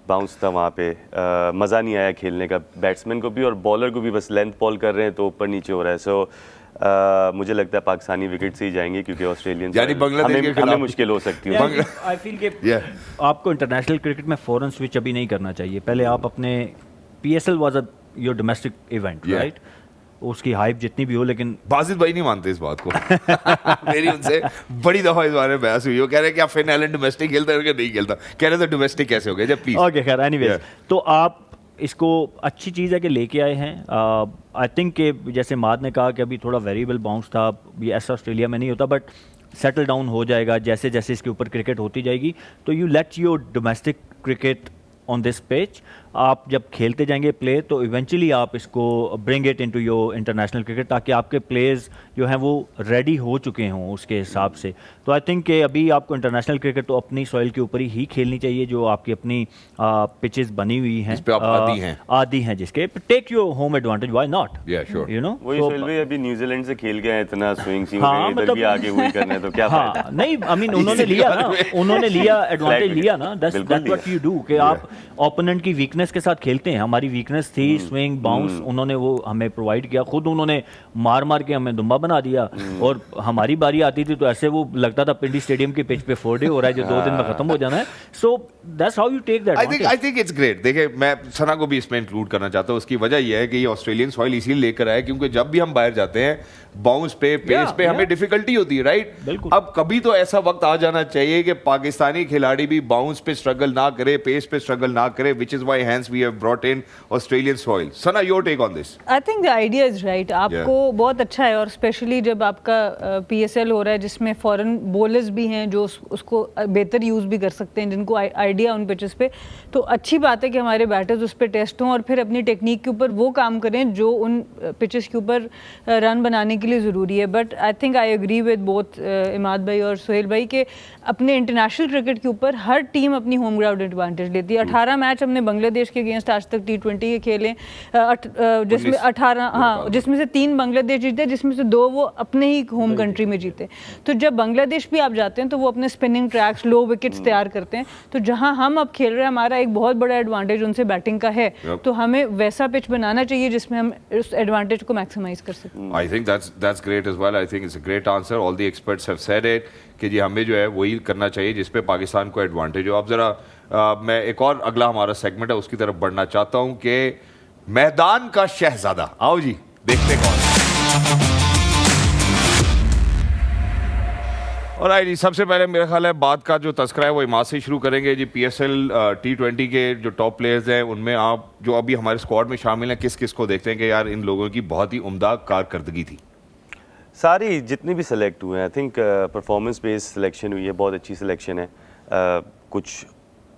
Speaker 5: बाउंस था वहाँ पे। मज़ा नहीं आया खेलने का, बैट्समैन को भी और बॉलर को भी। बस लेंथ बॉल कर रहे हैं तो ऊपर नीचे हो रहा है। सो मुझे लगता है पाकिस्तानी विकेट से ही जाएंगे क्योंकि ऑस्ट्रेलियन
Speaker 2: यानी बांग्लादेश के खिलाफ
Speaker 5: मुश्किल हो सकती है।
Speaker 3: आई फील कि आपको इंटरनेशनल क्रिकेट में फॉरेन स्विच अभी नहीं करना चाहिए। पहले आप अपने PSL was your domestic event, right? उसकी हाइप जितनी भी हो, लेकिन
Speaker 2: बाजिद भाई नहीं मानते इस बात को। मेरी उनसे बड़ी दफा इस बारे में बहस हुई। वो कह रहे हैं कि आप फिन आइलैंड डोमेस्टिक खेलता है, नहीं खेलता। कह रहे थे डोमेस्टिक कैसे हो गया? जब प्लीज
Speaker 3: ओके, खैर एनीवेज, तो आप इसको अच्छी चीज़ है कि लेके आए हैं। आई थिंक कि जैसे माद ने कहा कि अभी थोड़ा वेरिएबल बाउंस था, ये ऐसा ऑस्ट्रेलिया में नहीं होता, बट सेटल डाउन हो जाएगा जैसे जैसे इसके ऊपर क्रिकेट होती जाएगी। तो you let your domestic cricket on this पेच। आप जब खेलते जाएंगे प्ले तो इवेंचुअली आप इसको bring it into your international cricket, ताकि आपके प्लेयर्स जो हैं वो रेडी हो चुके हों उसके हिसाब से। तो आई थिंक कि अभी आपको इंटरनेशनल क्रिकेट तो अपनी सॉइल के ऊपर ही खेलनी चाहिए, जो आपकी अपनी पिचेस बनी हुई हैं, आदि हैं जिसके। Take your home advantage, why not, you know.
Speaker 5: वही सोहेल भाई अभी न्यूजीलैंड से खेल गए इतना स्विंग सीम, इधर भी आगे वही करना है तो क्या फायदा?
Speaker 3: नहीं, आई मीन उन्होंने लिया ना, उन्होंने लिया एडवांटेज लिया ना। दैट्स व्हाट यू डू कि आप ओपोनेंट की वीकनेस के साथ खेलते हैं। हमारी वीकनेस थी स्विंग बाउंस, उन्होंने वो हमें प्रोवाइड किया। खुद उन्होंने मार मार के हमें दुम्बा बना दिया, और हमारी बारी आती थी तो ऐसे वो लगता था पिंडी स्टेडियम के पिच पे 4 डे हो रहा है जो 2 दिन में खत्म हो जाना है। So that's how you take that.
Speaker 2: I think it's great. देखिए, मैं सना को भी इसमें इंक्लूड करना चाहता हूँ। उसकी वजह यह है कि ये ऑस्ट्रेलियन सॉइल इसीलिए लेकर आए क्योंकि जब भी हम बाहर जाते हैं बाउंस पे, पेस पे हमें डिफिकल्टी होती है, राइट? अब कभी तो ऐसा वक्त आ जाना चाहिए कि पाकिस्तानी खिलाड़ी भी बाउंस पे स्ट्रगल ना करे, पेस पे स्ट्रगल ना करे, which is why hence we have brought in Australian soil. Sana, your take on this?
Speaker 4: I think the idea is right. आपको बहुत अच्छा है, और स्पेशली जब आपका PSL हो रहा है जिसमें फॉरेन बॉलर्स भी हैं जो उसको बेहतर यूज़ भी कर सकते हैं, जिनको आइडिया उन पिचेस पे, तो अच्छी बात है कि हमारे बैटर्स उस पर टेस्ट हों और फिर अपनी टेक्निक के ऊपर वो काम करें जो उन पिचेस के ऊपर रन बनाने के लिए ज़रूरी है. But I think I agree with both Imad भाई और सोहेल भाई के अपने इंटरनेशनल क्रिकेट के ऊपर हर टीम अपनी होम ग्राउंड एडवांटेज लेती है. 18 मैच हमने बांग्लादेश के अगेंस्ट आज तक T20 के खेले, जिसमें 18, हाँ, जिसमें से 3 बांग्लादेश जीते, जिसमें से 2 वो अपने ही होम कंट्री में जीते. तो जब बांग्लादेश भी आप जाते हैं तो वो अपने स्पिनिंग ट्रैक्स, लो विकेट्स तैयार करते हैं. तो जहां हम अब खेल रहे हैं, हमारा एक बहुत बड़ा एडवांटेज उनसे बैटिंग का है. तो हमें वैसा पिच बनाना चाहिए जिसमें हम उस एडवांटेज को मैक्सिमाइज कर सकें.
Speaker 2: I think that's great as well. I think it's a great answer. All the experts have said it कि जी हमें जो है वही करना चाहिए जिस पे पाकिस्तान को एडवांटेज हो. अब ज़रा मैं एक और अगला हमारा सेगमेंट है उसकी तरफ बढ़ना चाहता हूँ कि मैदान का शहजादा. आओ जी देखते कौन. और जी सबसे पहले मेरा ख्याल है बात का जो तस्करा है वो इमाद से शुरू करेंगे जी. PSL T20 के जो टॉप प्लेयर्स हैं उनमें आप जो अभी हमारे स्क्वाड में शामिल हैं किस किस को देखते हैं कि यार इन लोगों की बहुत ही उम्दा कारकर्दगी थी?
Speaker 5: सारी जितनी भी सेलेक्ट हुए हैं, I think performance based selection हुई है, बहुत अच्छी सिलेक्शन है. कुछ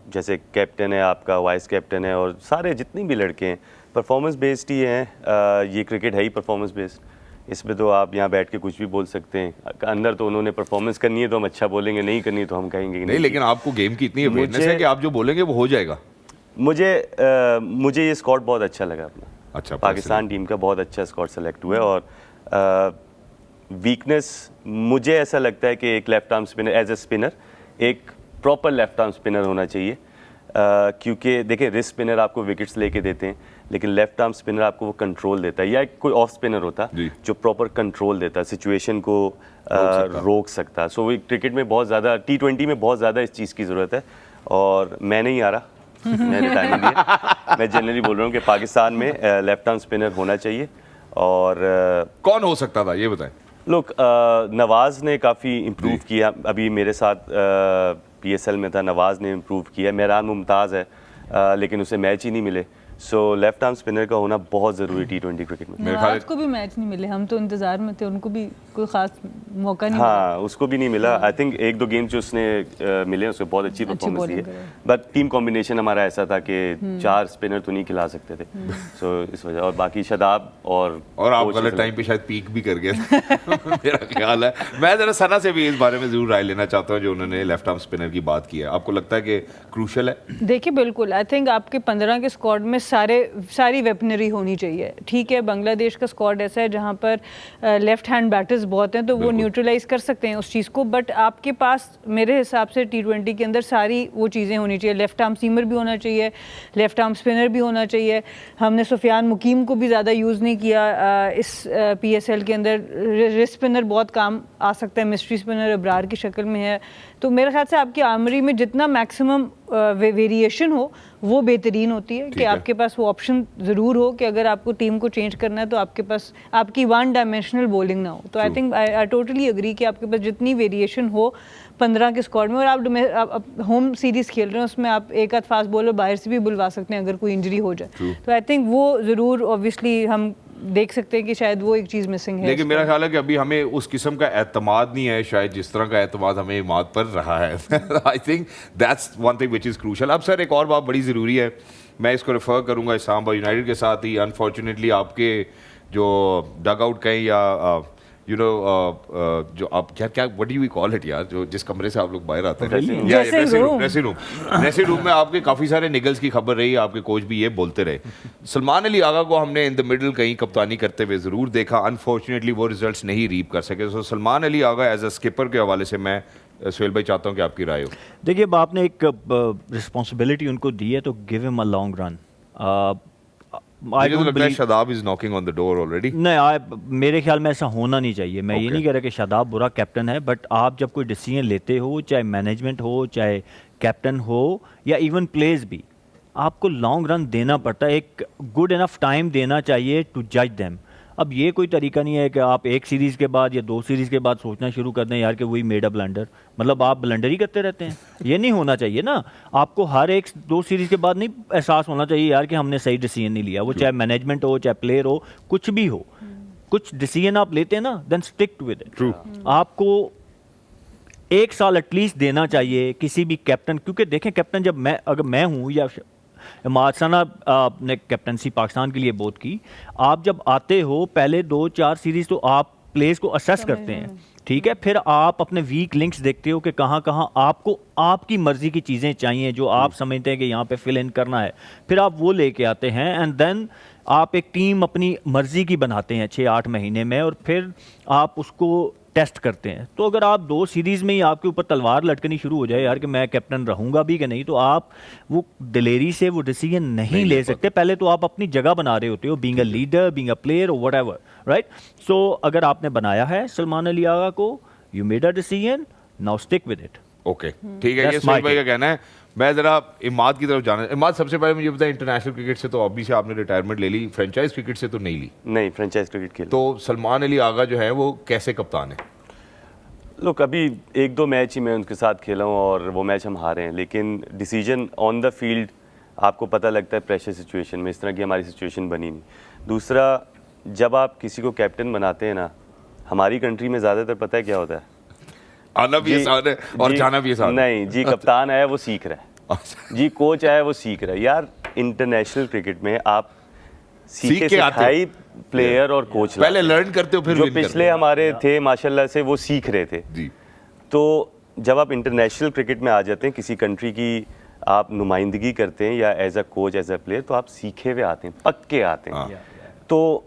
Speaker 5: जैसे कैप्टन है आपका, वाइस कैप्टन है, और सारे जितने भी लड़के हैं परफॉर्मेंस बेस्ड ही हैं. ये क्रिकेट है ही परफॉर्मेंस बेस्ड. इसमें तो आप यहाँ बैठ के कुछ भी बोल सकते हैं. अंदर तो उन्होंने परफॉर्मेंस करनी है तो हम अच्छा बोलेंगे, नहीं करनी तो हम कहेंगे
Speaker 2: नहीं. लेकिन आपको गेम की इतनी अवेयरनेस है कि आप जो बोलेंगे वो हो जाएगा.
Speaker 5: मुझे ये स्क्वाड बहुत अच्छा लगा अपना.
Speaker 2: अच्छा,
Speaker 5: पाकिस्तान टीम का बहुत अच्छा स्क्वाड सेलेक्ट हुआ है. और वीकनेस मुझे ऐसा लगता है कि एक left arm spinner, as a spinner एक प्रॉपर लेफ्ट आर्म स्पिनर होना चाहिए. क्योंकि देखिए रिस्ट स्पिनर आपको विकेट्स लेके देते हैं, लेकिन लेफ्ट आर्म स्पिनर आपको वो कंट्रोल देता है, या कोई ऑफ स्पिनर होता जो प्रॉपर कंट्रोल देता है, सिचुएशन को रोक सकता. सो क्रिकेट में बहुत ज़्यादा, T20 में बहुत ज़्यादा इस चीज़ की ज़रूरत है. और मैं नहीं आ रहा, मैं रिटायरमेंट दिया. मैं जनरली बोल रहा हूँ कि पाकिस्तान में लेफ्ट आर्म स्पिनर होना चाहिए. और
Speaker 2: कौन हो सकता था ये बताएं?
Speaker 5: लोग नवाज़ ने काफ़ी इम्प्रूव किया. अभी मेरे साथ PSL में था, नवाज़ ने इम्प्रूव किया. मेहरान मुमताज़ है, लेकिन उसे मैच ही नहीं मिले. सो लेफ्ट आर्म स्पिनर का होना बहुत ज़रूरी T20 क्रिकेट में.
Speaker 4: नवाज़ को भी मैच नहीं मिले, हम तो इंतज़ार में थे, उनको भी कोई ख़ास मौका नहीं
Speaker 5: हाँ, उसको भी नहीं मिला. आई थिंक 1-2 गेम जो उसने मिले उसमें बहुत अच्छी परफॉर्मेंस दी है. बट टीम कॉम्बिनेशन हमारा ऐसा था कि 4 स्पिनर तो नहीं खिला सकते थे. सो इस वजह, और बाकी शादाब और
Speaker 2: आप गलत टाइम पे शायद पीक भी कर गए मेरा ख्याल है. मैं ज़रा सना से भी इस बारे में ज़रूर राय लेना चाहता हूँ जो उन्होंने लेफ्ट आर्म स्पिनर की बात की है. आपको लगता है कि क्रूशल है?
Speaker 4: देखिए बिल्कुल, आई थिंक आपके 15 के स्क्वाड में सारी वेपनरी होनी चाहिए. ठीक है, बांग्लादेश का स्क्वाड ऐसा है जहां पर लेफ्ट हैंड बैटर्स बहुत हैं, तो वो न्यूट्रलाइज कर सकते हैं उस चीज़ को. बट आपके पास मेरे हिसाब से T20 के अंदर सारी वो चीज़ें होनी चाहिए. लेफ्ट आर्म सीमर भी होना चाहिए, लेफ्ट आर्म स्पिनर भी होना चाहिए. हमने सुफियान मुकीम को भी ज़्यादा यूज़ नहीं किया इस PSL के अंदर. रिस्ट स्पिनर बहुत काम आ सकता है, मिस्ट्री स्पिनर अब्रार की शक्ल में है. तो मेरे ख्याल से आपकी आर्मरी में जितना मैक्सिमम वेरिएशन हो वो बेहतरीन होती है कि आपके पास वो ऑप्शन ज़रूर हो कि अगर आपको टीम को चेंज करना है तो आपके पास आपकी 1 डायमेंशनल बॉलिंग ना हो. तो I think I totally agree कि आपके पास जितनी वेरिएशन हो 15 के स्क्वाड में, और आप होम सीरीज़ खेल रहे हैं उसमें आप एक आध फास्ट बॉलर बाहर से भी बुलवा सकते हैं अगर कोई इंजरी हो जाए. तो आई थिंक वो ज़रूर ऑब्वियसली हम देख सकते हैं कि शायद वो एक चीज़ मिसिंग है.
Speaker 2: लेकिन मेरा ख्याल है कि अभी हमें उस किस्म का एतमाद नहीं है शायद जिस तरह का एतमाद हमें इमाद पर रहा है. आई think that's one thing which is crucial. अब सर एक और बात बड़ी ज़रूरी है, मैं इसको रेफर करूँगा इस्लामाबाद यूनाइटेड के साथ ही. अनफॉर्चुनेटली आपके जो डग आउट कहें या जो आप क्या what do we call it यार, जो जिस कमरे से आप लोग बाहर आते हैं, ड्रेसिंग रूम में आपके काफ़ी सारे निगल्स की खबर रही. आपके कोच भी ये बोलते रहे. सलमान अली आगा को हमने इन द मिडल कहीं कप्तानी करते हुए ज़रूर देखा. अनफॉर्चुनेटली वो रिजल्ट्स नहीं रीप कर सके. सो Salman Ali Agha as a skipper के हवाले से मैं सोहेल भाई चाहता हूँ कि आपकी राय हो.
Speaker 3: देखिए, अब आपने एक रिस्पॉन्सिबिलिटी उनको दी है तो give him a long run.
Speaker 2: मुझे तो लगता है Shadab is knocking on the door already.
Speaker 3: नहीं, मेरे ख्याल में ऐसा होना नहीं चाहिए. मैं ये नहीं कह रहा कि शादाब बुरा कैप्टन है, बट आप जब कोई डिसीजन लेते हो, चाहे मैनेजमेंट हो, चाहे कैप्टन हो, या इवन प्लेयर्स भी, आपको लॉन्ग रन देना पड़ता है. एक गुड इनफ टाइम देना चाहिए टू जज देम. अब ये कोई तरीका नहीं है कि आप एक सीरीज़ के बाद या 2 सीरीज़ के बाद सोचना शुरू कर दें यार कि वही मेड अ ब्लंडर, मतलब आप ब्लंडर ही करते रहते हैं। ये नहीं होना चाहिए ना, आपको हर एक 2 सीरीज़ के बाद नहीं एहसास होना चाहिए यार कि हमने सही डिसीजन नहीं लिया, वो चाहे मैनेजमेंट हो चाहे प्लेयर हो कुछ भी हो। कुछ डिसीजन आप लेते हैं ना, देन स्टिक विद इट। आपको 1 साल एटलीस्ट देना चाहिए किसी भी कैप्टन, क्योंकि देखें कैप्टन जब अगर मैं हूँ या इमाद सना ने कैप्टनसी पाकिस्तान के लिए बहुत की, आप जब आते हो पहले 2-4 सीरीज तो आप प्लेयर्स को असेस करते हैं, ठीक है, फिर आप अपने वीक लिंक्स देखते हो कि कहाँ कहाँ आपको आपकी मर्जी की चीज़ें चाहिए जो आप समझते हैं कि यहाँ पे फिल इन करना है, फिर आप वो लेके आते हैं एंड देन आप एक टीम अपनी मर्जी की बनाते हैं 6-8 महीने में और फिर आप उसको टेस्ट करते हैं। तो अगर आप 2 सीरीज़ में ही आपके ऊपर तलवार लटकनी शुरू हो जाए यार कि मैं कैप्टन रहूँगा भी कि नहीं, तो आप वो दिलेरी से वो डिसीजन नहीं ले सकते। पहले तो आप अपनी जगह बना रहे होते हो, being a leader, being a player और व्हाटएवर, राइट। सो अगर आपने बनाया है सलमान अली आगा को, you made a decision, now stick with it.
Speaker 2: Okay, ठीक है, ये
Speaker 3: That's
Speaker 2: सुहेल
Speaker 3: my
Speaker 2: भाई का कहना है। मैं जरा इमाद की तरफ जाना। इमाद, सबसे पहले मुझे बताएं, इंटरनेशनल क्रिकेट से तो ऑब्वियसली आपने रिटायरमेंट ले ली, फ्रेंचाइज क्रिकेट से तो नहीं ली।
Speaker 5: नहीं, फ्रेंचाइज क्रिकेट खेल।
Speaker 2: तो सलमान अली आगा जो है वो कैसे कप्तान है?
Speaker 5: लोग अभी 1-2 मैच ही मैं उनके साथ खेला हूँ और वो मैच हम हारे हैं, लेकिन डिसीजन ऑन द फील्ड आपको पता लगता है प्रेशर सिचुएशन में, इस तरह की हमारी सिचुएशन बनी नहीं। दूसरा, जब आप किसी को कैप्टन बनाते हैं ना, हमारी कंट्री में ज़्यादातर पता है क्या होता है,
Speaker 2: आना भी आसान है और जाना भी आसान है।
Speaker 5: नहीं जी, कप्तान आया वो सीख रहा है जी, कोच आया वो सीख रहा है। यार इंटरनेशनल क्रिकेट में आप सीखे सिखाई प्लेयर और कोच
Speaker 2: पहले लर्न करते हो फिर
Speaker 5: जो
Speaker 2: win करते
Speaker 5: पिछले
Speaker 2: हो।
Speaker 5: हमारे थे माशाल्लाह से वो सीख रहे थे
Speaker 2: जी।
Speaker 5: तो जब आप इंटरनेशनल क्रिकेट में आ जाते हैं, किसी कंट्री की आप नुमाइंदगी करते हैं या as a coach as a player, तो आप सीखे हुए आते हैं, पक्के आते हैं। तो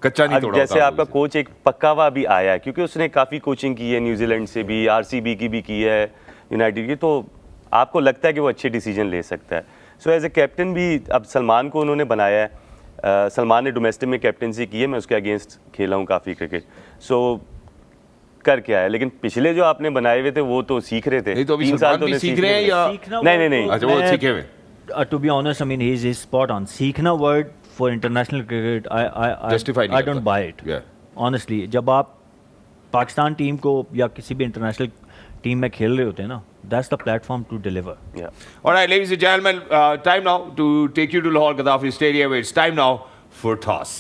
Speaker 2: कच्चा नहीं तोड़ा
Speaker 5: जैसे
Speaker 2: होता
Speaker 5: आपका कोच एक पक्का हुआ भी आया है, क्योंकि उसने काफ़ी कोचिंग की है, न्यूजीलैंड से भी, आरसीबी की भी की है, यूनाइटेड की, तो आपको लगता है कि वो अच्छे डिसीजन ले सकता है। सो एज ए कैप्टन भी अब सलमान को उन्होंने बनाया है। सलमान ने डोमेस्टिक में कैप्टनसी की है, मैं उसके अगेंस्ट खेला हूँ काफ़ी क्रिकेट। सो कर क्या है, लेकिन पिछले जो आपने बनाए हुए थे वो तो सीख रहे थे।
Speaker 2: नहीं तो अभी
Speaker 5: 3
Speaker 2: सलमान
Speaker 5: साल तो
Speaker 2: भी
Speaker 5: उन्हें
Speaker 2: सीख रहे हैं या
Speaker 5: नहीं।
Speaker 2: अच्छा, वो सीखे हुए।
Speaker 3: To be honest, I mean, he is spot on. सीखना word for international cricket,
Speaker 2: Justify नहीं
Speaker 3: I
Speaker 2: करता।
Speaker 3: don't buy it.
Speaker 2: Yeah.
Speaker 3: Honestly, जब आप पाकिस्तान टीम को या किसी भी इंटरनेशनल टीम में खेल रहे होते हैं ना, that's the platform to deliver.
Speaker 5: Yeah.
Speaker 2: All right, ladies and gentlemen, time now to take you to Lahore Gaddafi Stadium. It's time now for toss.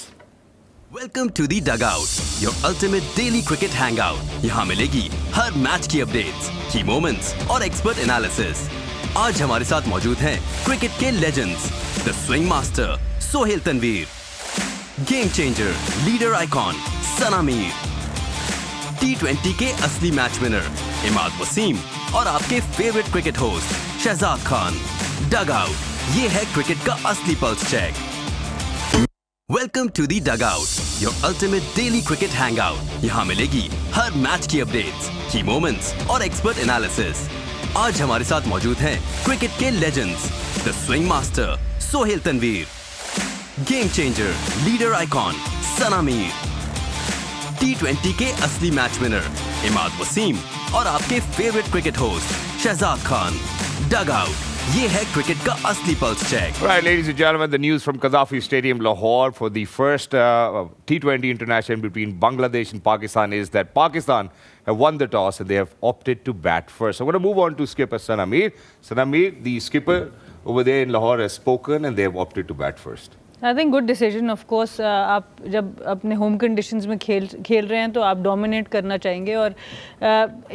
Speaker 1: Welcome to the dugout, your ultimate daily cricket hangout. यहाँ मिलेगी हर मैच की अपडेट्स, की मोमेंट्स और एक्सपर्ट एनालिसिस। आज हमारे साथ मौजूद हैं क्रिकेट के legends, the swing master Sohail Tanveer, game changer, leader icon Sana Mir, T20 के असली मैच विनर इमाद वसीम और आपके favourite cricket host Shahzad Khan. Dugout, ये है क्रिकेट का असली pulse check. Welcome to the dugout, your ultimate daily cricket hangout. यहाँ मिलेगी हर मैच की अपडेट्स, की मोमेंट्स और एक्सपर्ट एनालिसिस। आज हमारे साथ मौजूद हैं क्रिकेट के legends, the swing master Sohail Tanveer, game changer, leader icon Sana Mir, T20 के असली मैच विनर इमाद वसीम और आपके favourite cricket host Shahzad Khan. Dugout, ये है क्रिकेट का असली pulse check.
Speaker 2: Right, ladies and gentlemen, the news from Gaddafi Stadium, Lahore, for the first T20 international between Bangladesh and Pakistan is that Pakistan have won the toss and they have opted to bat first. So I'm going to move on to skipper Sana Mir. Sana Mir, the skipper over there in Lahore, has spoken and they have opted to bat first.
Speaker 4: I think good decision. Of course आप जब अपने होम कंडीशंस में खेल रहे हैं तो आप डोमिनेट करना चाहेंगे और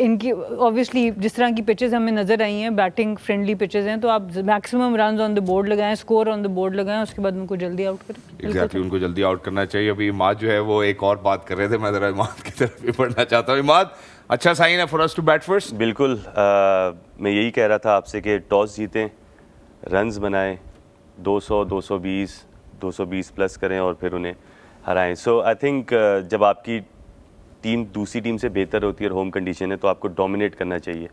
Speaker 4: इनकी ऑब्वियसली जिस तरह की पिचेस हमें नज़र आई हैं, बैटिंग फ्रेंडली पिचेस हैं, तो आप maximum runs on the board लगाएं, स्कोर ऑन द बोर्ड लगाएं, उसके बाद उनको जल्दी आउट करें।
Speaker 2: एग्जैक्टली, उनको जल्दी आउट करना चाहिए। अभी इमाद जो है वो एक और बात कर रहे थे, मैं जरा इमाद की तरफ भी पढ़ना चाहता हूँ। इमाद, अच्छा साइन है for us to bat first?
Speaker 5: बिल्कुल, मैं यही कह रहा था आपसे कि टॉस जीतें, रन्स बनाएं, 200, 220, 220 प्लस करें और फिर उन्हें हराएं। सो आई थिंक जब आपकी टीम दूसरी टीम से बेहतर होती है और होम कंडीशन है, तो आपको डोमिनेट करना चाहिए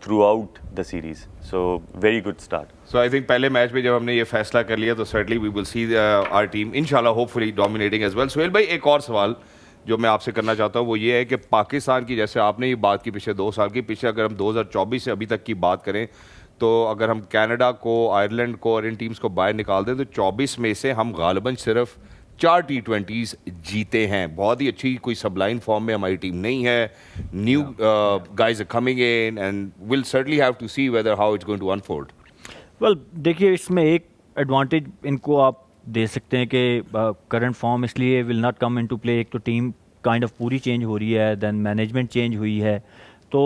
Speaker 5: throughout the series. So very good start.
Speaker 2: So I think पहले मैच में जब हमने ये फैसला कर लिया तो certainly we will see our team इंशाल्लाह hopefully dominating as well. Sohail भाई, एक और सवाल जो मैं आपसे करना चाहता हूँ वो ये है कि पाकिस्तान की, जैसे आपने ये बात की पिछले 2 साल की, पीछे अगर हम 2024 से अभी तक की बात करें तो अगर हम कनाडा को, आयरलैंड को और इन टीम्स को बाहर निकाल दें तो 24 में से हम गालिबन सिर्फ 4 T20s जीते हैं। बहुत ही अच्छी, कोई सबलाइन फॉर्म में हमारी टीम नहीं है। New guys are coming in and will certainly have to see whether how it's going to unfold.
Speaker 3: Well देखिए, इसमें एक एडवांटेज इनको आप दे सकते हैं कि करंट फॉर्म इसलिए will not come into play. एक तो टीम काइंड ऑफ पूरी चेंज हो रही है, देन मैनेजमेंट चेंज हुई है, तो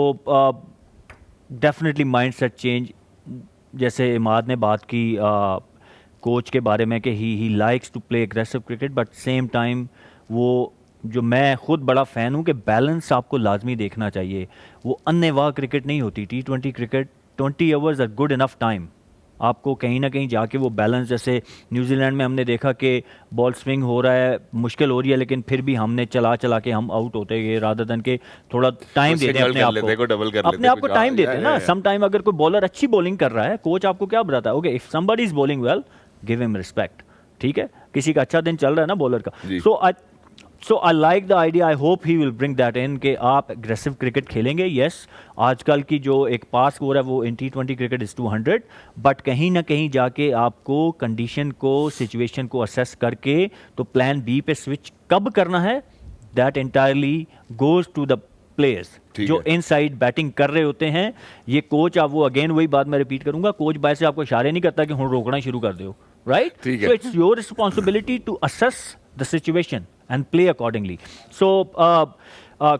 Speaker 3: डेफिनेटली माइंडसेट चेंज। जैसे इमाद ने बात की कोच के बारे में कि he likes to play aggressive cricket, but same time वो जो मैं खुद बड़ा फ़ैन हूँ कि बैलेंस आपको लाजमी देखना चाहिए। वो अन्नेवाह क्रिकेट नहीं होती। T20 cricket 20 overs are good enough time. आपको कहीं ना कहीं जाके वो बैलेंस, जैसे न्यूजीलैंड में हमने देखा कि बॉल स्विंग हो रहा है, मुश्किल हो रही है, लेकिन फिर भी हमने चला के हम आउट होते गए, रादर देन के थोड़ा टाइम देते हैं अपने आप को टाइम देते हैं ना। सम टाइम अगर कोई बॉलर अच्छी बॉलिंग कर रहा है, कोच आपको क्या बताता है, okay if somebody is bowling well give him respect, ठीक है, किसी का अच्छा दिन चल रहा है ना बॉलर का। So I like the idea, I hope he will bring that in कि आप एग्रेसिव क्रिकेट खेलेंगे। येस, आजकल की जो एक पास स्कोर है वो इन T20 क्रिकेट इज़ 200, बट कहीं ना कहीं जाके आपको कंडीशन को, सिचुएशन को असेस करके तो प्लान बी पे स्विच कब करना है, that entirely goes to the players जो इनसाइड बैटिंग कर रहे होते हैं। ये कोच, आप वो अगेन वही बात मैं रिपीट करूंगा, कोच बाय से आपको इशारे नहीं करता कि हम रोकना शुरू कर दो, right? So it's your responsibility to assess the situation and play accordingly. So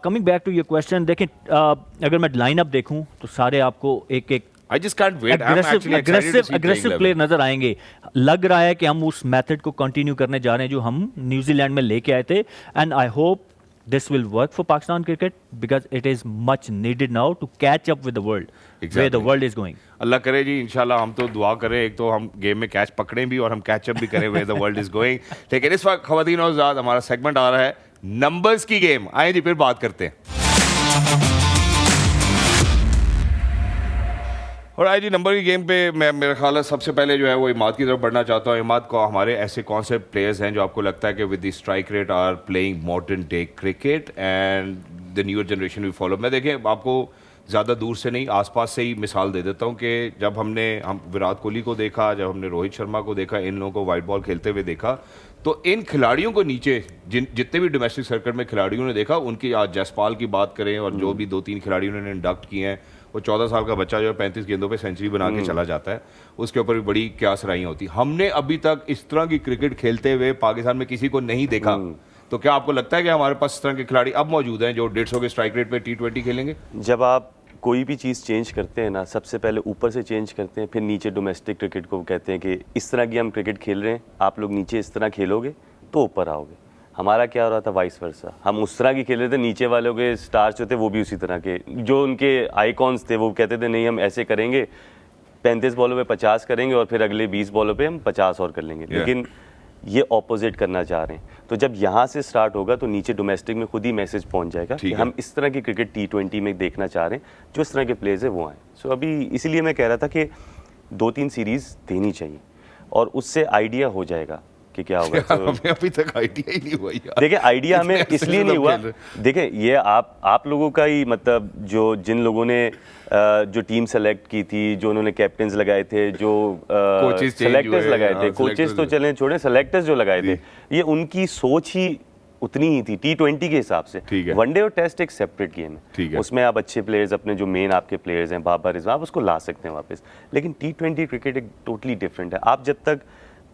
Speaker 3: coming back to your question, देखें अगर मैं लाइनअप देखूं तो सारे आपको एक
Speaker 2: I just can't wait. I'm actually excited to see
Speaker 3: aggressive player नजर आएंगे। लग रहा है कि हम उस मेथड को कंटिन्यू करने जा रहे हैं जो हम न्यूजीलैंड में लेके आए थे, and I hope this will work for Pakistan cricket because it is much needed now to catch up with the world, where the world is going.
Speaker 2: अल्लाह करे जी, इंशाल्लाह। हम तो दुआ करें, एक तो हम गेम में कैच पकड़ें भी और हम कैच अप भी करें where the world is going। लेकिन इस वक्त ख़वातीन और हज़रात, हमारा सेगमेंट आ रहा है नंबर्स की गेम। आइए जी फिर बात करते हैं। और आज जी नंबर की गेम पे मैं, मेरा ख्याल है सबसे पहले जो है वो इमाद की तरफ बढ़ना चाहता हूँ। इमाद को हमारे ऐसे कौन से प्लेयर्स हैं जो आपको लगता है कि with the strike rate are playing modern day cricket and the newer generation we follow. मैं देखें आपको ज़्यादा दूर से नहीं, आसपास से ही मिसाल दे देता हूँ कि जब हम विराट कोहली को देखा, जब हमने रोहित शर्मा को देखा, इन लोगों को वाइट बॉल खेलते हुए देखा, तो इन खिलाड़ियों को नीचे जितने भी डोमेस्टिक सर्किट में खिलाड़ियों ने देखा, उनकी आज जसपाल की बात करें और जो भी 2-3 खिलाड़ियों ने इंडक्ट किए हैं, वो 14 साल का बच्चा जो है 35 गेंदों पे सेंचुरी बना के चला जाता है, उसके ऊपर भी बड़ी क्या सराहियां होती। हमने अभी तक इस तरह की क्रिकेट खेलते हुए पाकिस्तान में किसी को नहीं देखा। तो क्या आपको लगता है कि हमारे पास इस तरह के खिलाड़ी अब मौजूद हैं जो 150 के स्ट्राइक रेट पे T20 खेलेंगे?
Speaker 5: जब आप कोई भी चीज़ चेंज करते हैं ना, सबसे पहले ऊपर से चेंज करते हैं, फिर नीचे डोमेस्टिक क्रिकेट को कहते हैं कि इस तरह की हम क्रिकेट खेल रहे हैं, आप लोग नीचे इस तरह खेलोगे तो ऊपर आओगे। हमारा क्या हो रहा था, वाइस वर्सा, हम उस तरह की खेल रहे थे, नीचे वालों के स्टार्स जो थे वो भी उसी तरह के, जो उनके आइकॉन्स थे वो कहते थे नहीं हम ऐसे करेंगे, 35 बॉलों पे 50 करेंगे और फिर अगले 20 बॉलों पे हम 50 और कर लेंगे। लेकिन ये ऑपोजिट करना चाह रहे हैं, तो जब यहाँ से स्टार्ट होगा तो नीचे डोमेस्टिक में खुद ही मैसेज पहुँच जाएगा कि हम इस तरह की क्रिकेट T20 में देखना चाह रहे हैं, जो इस तरह के प्लेयर्स है वो आए। सो अभी इसीलिए मैं कह रहा था कि 2-3 सीरीज़ देनी चाहिए और उससे आइडिया हो जाएगा कि क्या होगा।
Speaker 2: हमें अभी तक आइडिया ही नहीं हुआ यार।
Speaker 5: देखिए आइडिया हमें इसलिए नहीं हुआ, देखिए ये आप लोगों का ही, मतलब जिन लोगों ने जो टीम सेलेक्ट की थी, जो उन्होंने कैप्टन्स लगाए थे, जो सेलेक्टर्स लगाए थे, कोचेस तो चलें छोड़े, सेलेक्टर्स जो लगाए थे, ये उनकी सोच ही उतनी ही थी T20 के हिसाब से। वनडे और टेस्ट एक सेपरेट गेम है, उसमें आप अच्छे प्लेयर्स, अपने जो मेन आपके प्लेयर्स हैं, बाबर रिजवान, आप उसको ला सकते हैं वापस। लेकिन T20 क्रिकेट एक टोटली डिफरेंट है। आप जब तक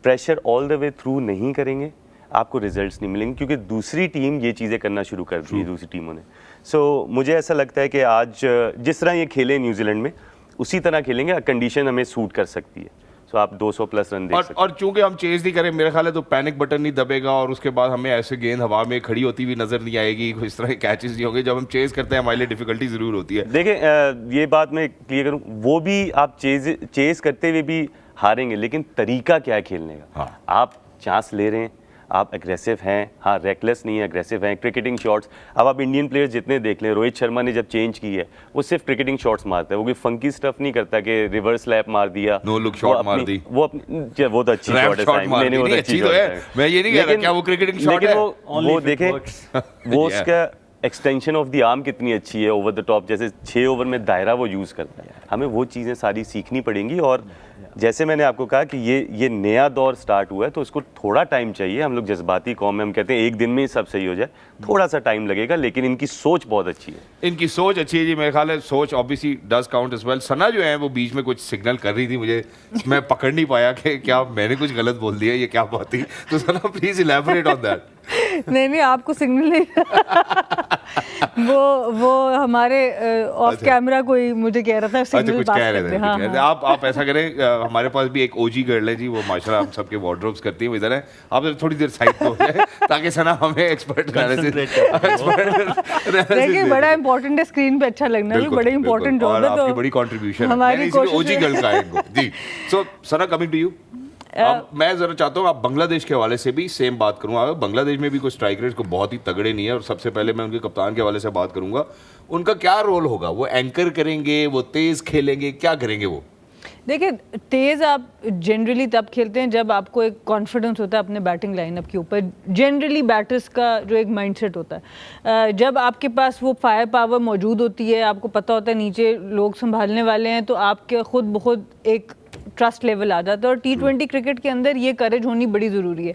Speaker 5: pressure all the way through नहीं करेंगे, आपको रिजल्ट्स नहीं मिलेंगे, क्योंकि दूसरी टीम ये चीज़ें करना शुरू कर दी दूसरी टीमों ने। सो मुझे ऐसा लगता है कि आज जिस तरह ये खेले न्यूजीलैंड में, उसी तरह खेलेंगे, कंडीशन हमें सूट कर सकती है। सो आप 200 प्लस रन देख सकते हैं।
Speaker 2: और चूंकि हम चेज नहीं करें, मेरे ख्याल है तो पैनिक बटन नहीं दबेगा और उसके बाद हमें ऐसे गेंद हवा में खड़ी होती हुई नजर नहीं आएगी, इस तरह के कैचेस नहीं होंगे। जब हम चेज करते हैं हमारे लिए डिफिकल्टी जरूर होती है।
Speaker 5: देखें ये बात मैं क्लियर करूँ, वो भी आप चेज करते हुए भी हारेंगे, लेकिन तरीका क्या है खेलने का। आप चांस ले रहे हैं, आप एग्रेसिव हैं, हाँ रेकलेस नहीं है, एग्रेसिव हैं, क्रिकेटिंग शॉट्स। अब आप इंडियन प्लेयर्स जितने देख लें, रोहित शर्मा ने जब चेंज की है, वो सिर्फ क्रिकेटिंग शॉट्स मारता है, वो कोई फंकी स्टफ नहीं करता कि रिवर्स लैप मार दिया,
Speaker 2: नो लुक शॉट मार दी,
Speaker 5: वो तो अच्छी शॉट है, मैंने वो अच्छी शॉट है,
Speaker 2: मैं ये नहीं कह रहा क्या वो क्रिकेटिंग शॉट है,
Speaker 5: वो देखें वो उसका एक्सटेंशन ऑफ द आर्म कितनी अच्छी है ओवर द टॉप, जैसे 6 ओवर में दायरा वो यूज़ करता है, हमें वो चीज़ें सारी सीखनी पड़ेंगी। और जैसे मैंने आपको कहा कि ये नया दौर स्टार्ट हुआ है तो उसको थोड़ा टाइम चाहिए। हम लोग जज्बाती कौम में, हम कहते हैं एक दिन में ही सब सही हो जाए, थोड़ा सा टाइम लगेगा, लेकिन इनकी सोच बहुत अच्छी है।
Speaker 2: इनकी सोच अच्छी है जी, मेरे ख्याल है सोच obviously does count as well. Sana जो है वो बीच में कुछ सिग्नल कर रही थी मुझे, मैं पकड़ नहीं पाया कि क्या मैंने कुछ गलत बोल दिया, ये क्या बात थी, तो सना प्लीज इलैबोरेट ऑन दैट।
Speaker 4: नहीं आपको सिग्नल नहीं वो हमारे ऑफ कैमरा कोई मुझे कह रहा था
Speaker 2: अच्छा
Speaker 4: सिग्नल
Speaker 2: कुछ
Speaker 4: पास
Speaker 2: कह
Speaker 4: कर
Speaker 2: रहे
Speaker 4: दे।
Speaker 2: थे,
Speaker 4: हाँ,
Speaker 2: कुछ कह रहे थे।
Speaker 4: हाँ।
Speaker 2: आप ऐसा करें, हमारे पास भी एक ओजी गर्ल है जी, वो माशाल्लाह हम सबके वार्डरोब्स करती है, वो इधर है, आप थोड़ी देर साइड पे हो जाए ताकि सना हमें एक्सपर्ट
Speaker 4: देखिए बड़ा इंपॉर्टेंट है, स्क्रीन पे अच्छा लगना भी बड़ा इंपॉर्टेंट जॉब है,
Speaker 2: आपकी बड़ी कंट्रीब्यूशन है,
Speaker 4: हमारी
Speaker 2: मैंने इसलिए
Speaker 4: कोशिश
Speaker 2: ओजी गर्ल का है इनको जी। सो सना कमिंग टू यू, अब मैं जरा चाहता हूँ आप बांग्लादेश के हवाले से भी सेम बात करूँगा। बांग्लादेश में भी कुछ स्ट्राइक रेट्स को बहुत ही तगड़े नहीं है, और सबसे पहले मैं उनके कप्तान के हवाले से बात करूंगा। उनका क्या रोल होगा, वो एंकर करेंगे, वो तेज खेलेंगे, क्या करेंगे वो?
Speaker 4: देखिए तेज आप जनरली तब खेलते हैं जब आपको एक कॉन्फिडेंस होता है अपने बैटिंग लाइनअप के ऊपर। जनरली बैटर्स का जो एक माइंडसेट होता है, जब आपके पास वो फायर पावर मौजूद होती है, आपको पता होता है नीचे लोग संभालने वाले हैं, तो आपके खुद ब खुद एक ट्रस्ट लेवल आ जाता है। और T20 क्रिकेट के अंदर ये करेज होनी बड़ी ज़रूरी है।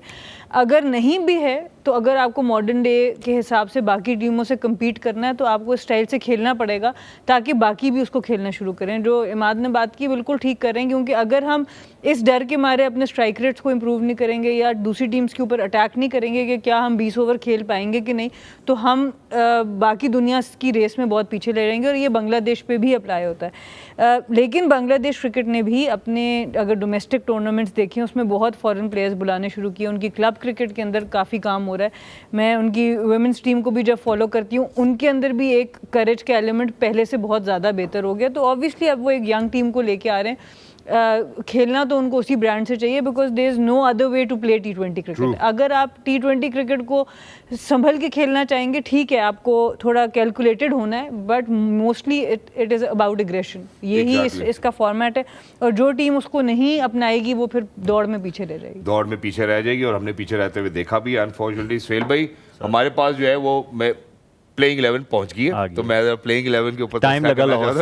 Speaker 4: अगर नहीं भी है तो अगर आपको मॉडर्न डे के हिसाब से बाकी टीमों से कम्पीट करना है तो आपको इस स्टाइल से खेलना पड़ेगा ताकि बाकी भी उसको खेलना शुरू करें। जो इमाद ने बात की बिल्कुल ठीक कर रहे हैं, क्योंकि अगर हम इस डर के मारे अपने स्ट्राइक रेट्स को इम्प्रूव नहीं करेंगे या दूसरी टीम्स के ऊपर अटैक नहीं करेंगे कि क्या हम 20 ओवर खेल पाएंगे कि नहीं, तो हम बाकी दुनिया की रेस में बहुत पीछे ले रहेंगे। और ये बांग्लादेश पे भी अप्लाई होता है। लेकिन बांग्लादेश क्रिकेट ने भी अपने अगर डोमेस्टिक टूर्नामेंट्स देखें उसमें बहुत फॉरेन प्लेयर्स बुलाने शुरू किए। उनकी क्लब क्रिकेट के अंदर काफ़ी काम हो रहा है। मैं उनकी वुमेंस टीम को भी जब फॉलो करती हूँ, उनके अंदर भी एक करेज का एलिमेंट पहले से बहुत ज़्यादा बेहतर हो गया। तो ऑब्वियसली अब वो एक यंग टीम को लेके आ रहे हैं। खेलना तो उनको उसी ब्रांड से चाहिए, because there is no other way to play T20 cricket. अगर आप T20 क्रिकेट को संभल के खेलना चाहेंगे, ठीक है, आपको थोड़ा कैलकुलेटेड होना है, but mostly it is about aggression. यही इसका फॉर्मेट है, और जो टीम उसको नहीं अपनाएगी वो फिर दौड़ में पीछे रह जाएगी।
Speaker 2: दौड़ में पीछे रह जाएगी, और हमने पीछे रहते हुए देखा भी अनफॉर्चुनेटली। सुहेल भाई, हमारे पास जो है वो मैं प्लेइंग 11 पहुंच गई है, तो मैं प्लेइंग 11 के ऊपर
Speaker 3: टाइम लगा लाहौर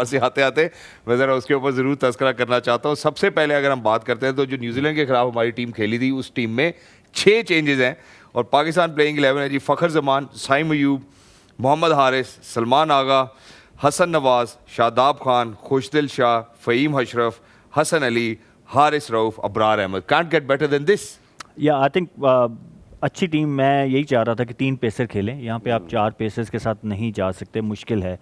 Speaker 2: से आते आते मैं जरा उसके ऊपर जरूर तस्करा करना चाहता हूं। सबसे पहले अगर हम बात करते हैं तो जो न्यूजीलैंड के खिलाफ हमारी टीम खेली थी, उस टीम में 6 चेंजेस हैं, और पाकिस्तान प्लेइंग 11 है जी। Fakhar Zaman, Saim Ayub, Mohammad Haris, Salman Agha, Hasan Nawaz, Shadab Khan, Khushdil Shah, Faheem Ashraf, Hasan Ali, Haris Rauf, Abrar Ahmed. Can't get better than this.
Speaker 3: Yeah I think अच्छी टीम, मैं यही चाह रहा था कि 3 पेसर खेलें। यहाँ पे आप 4 पेसर्स के साथ नहीं जा सकते, मुश्किल है।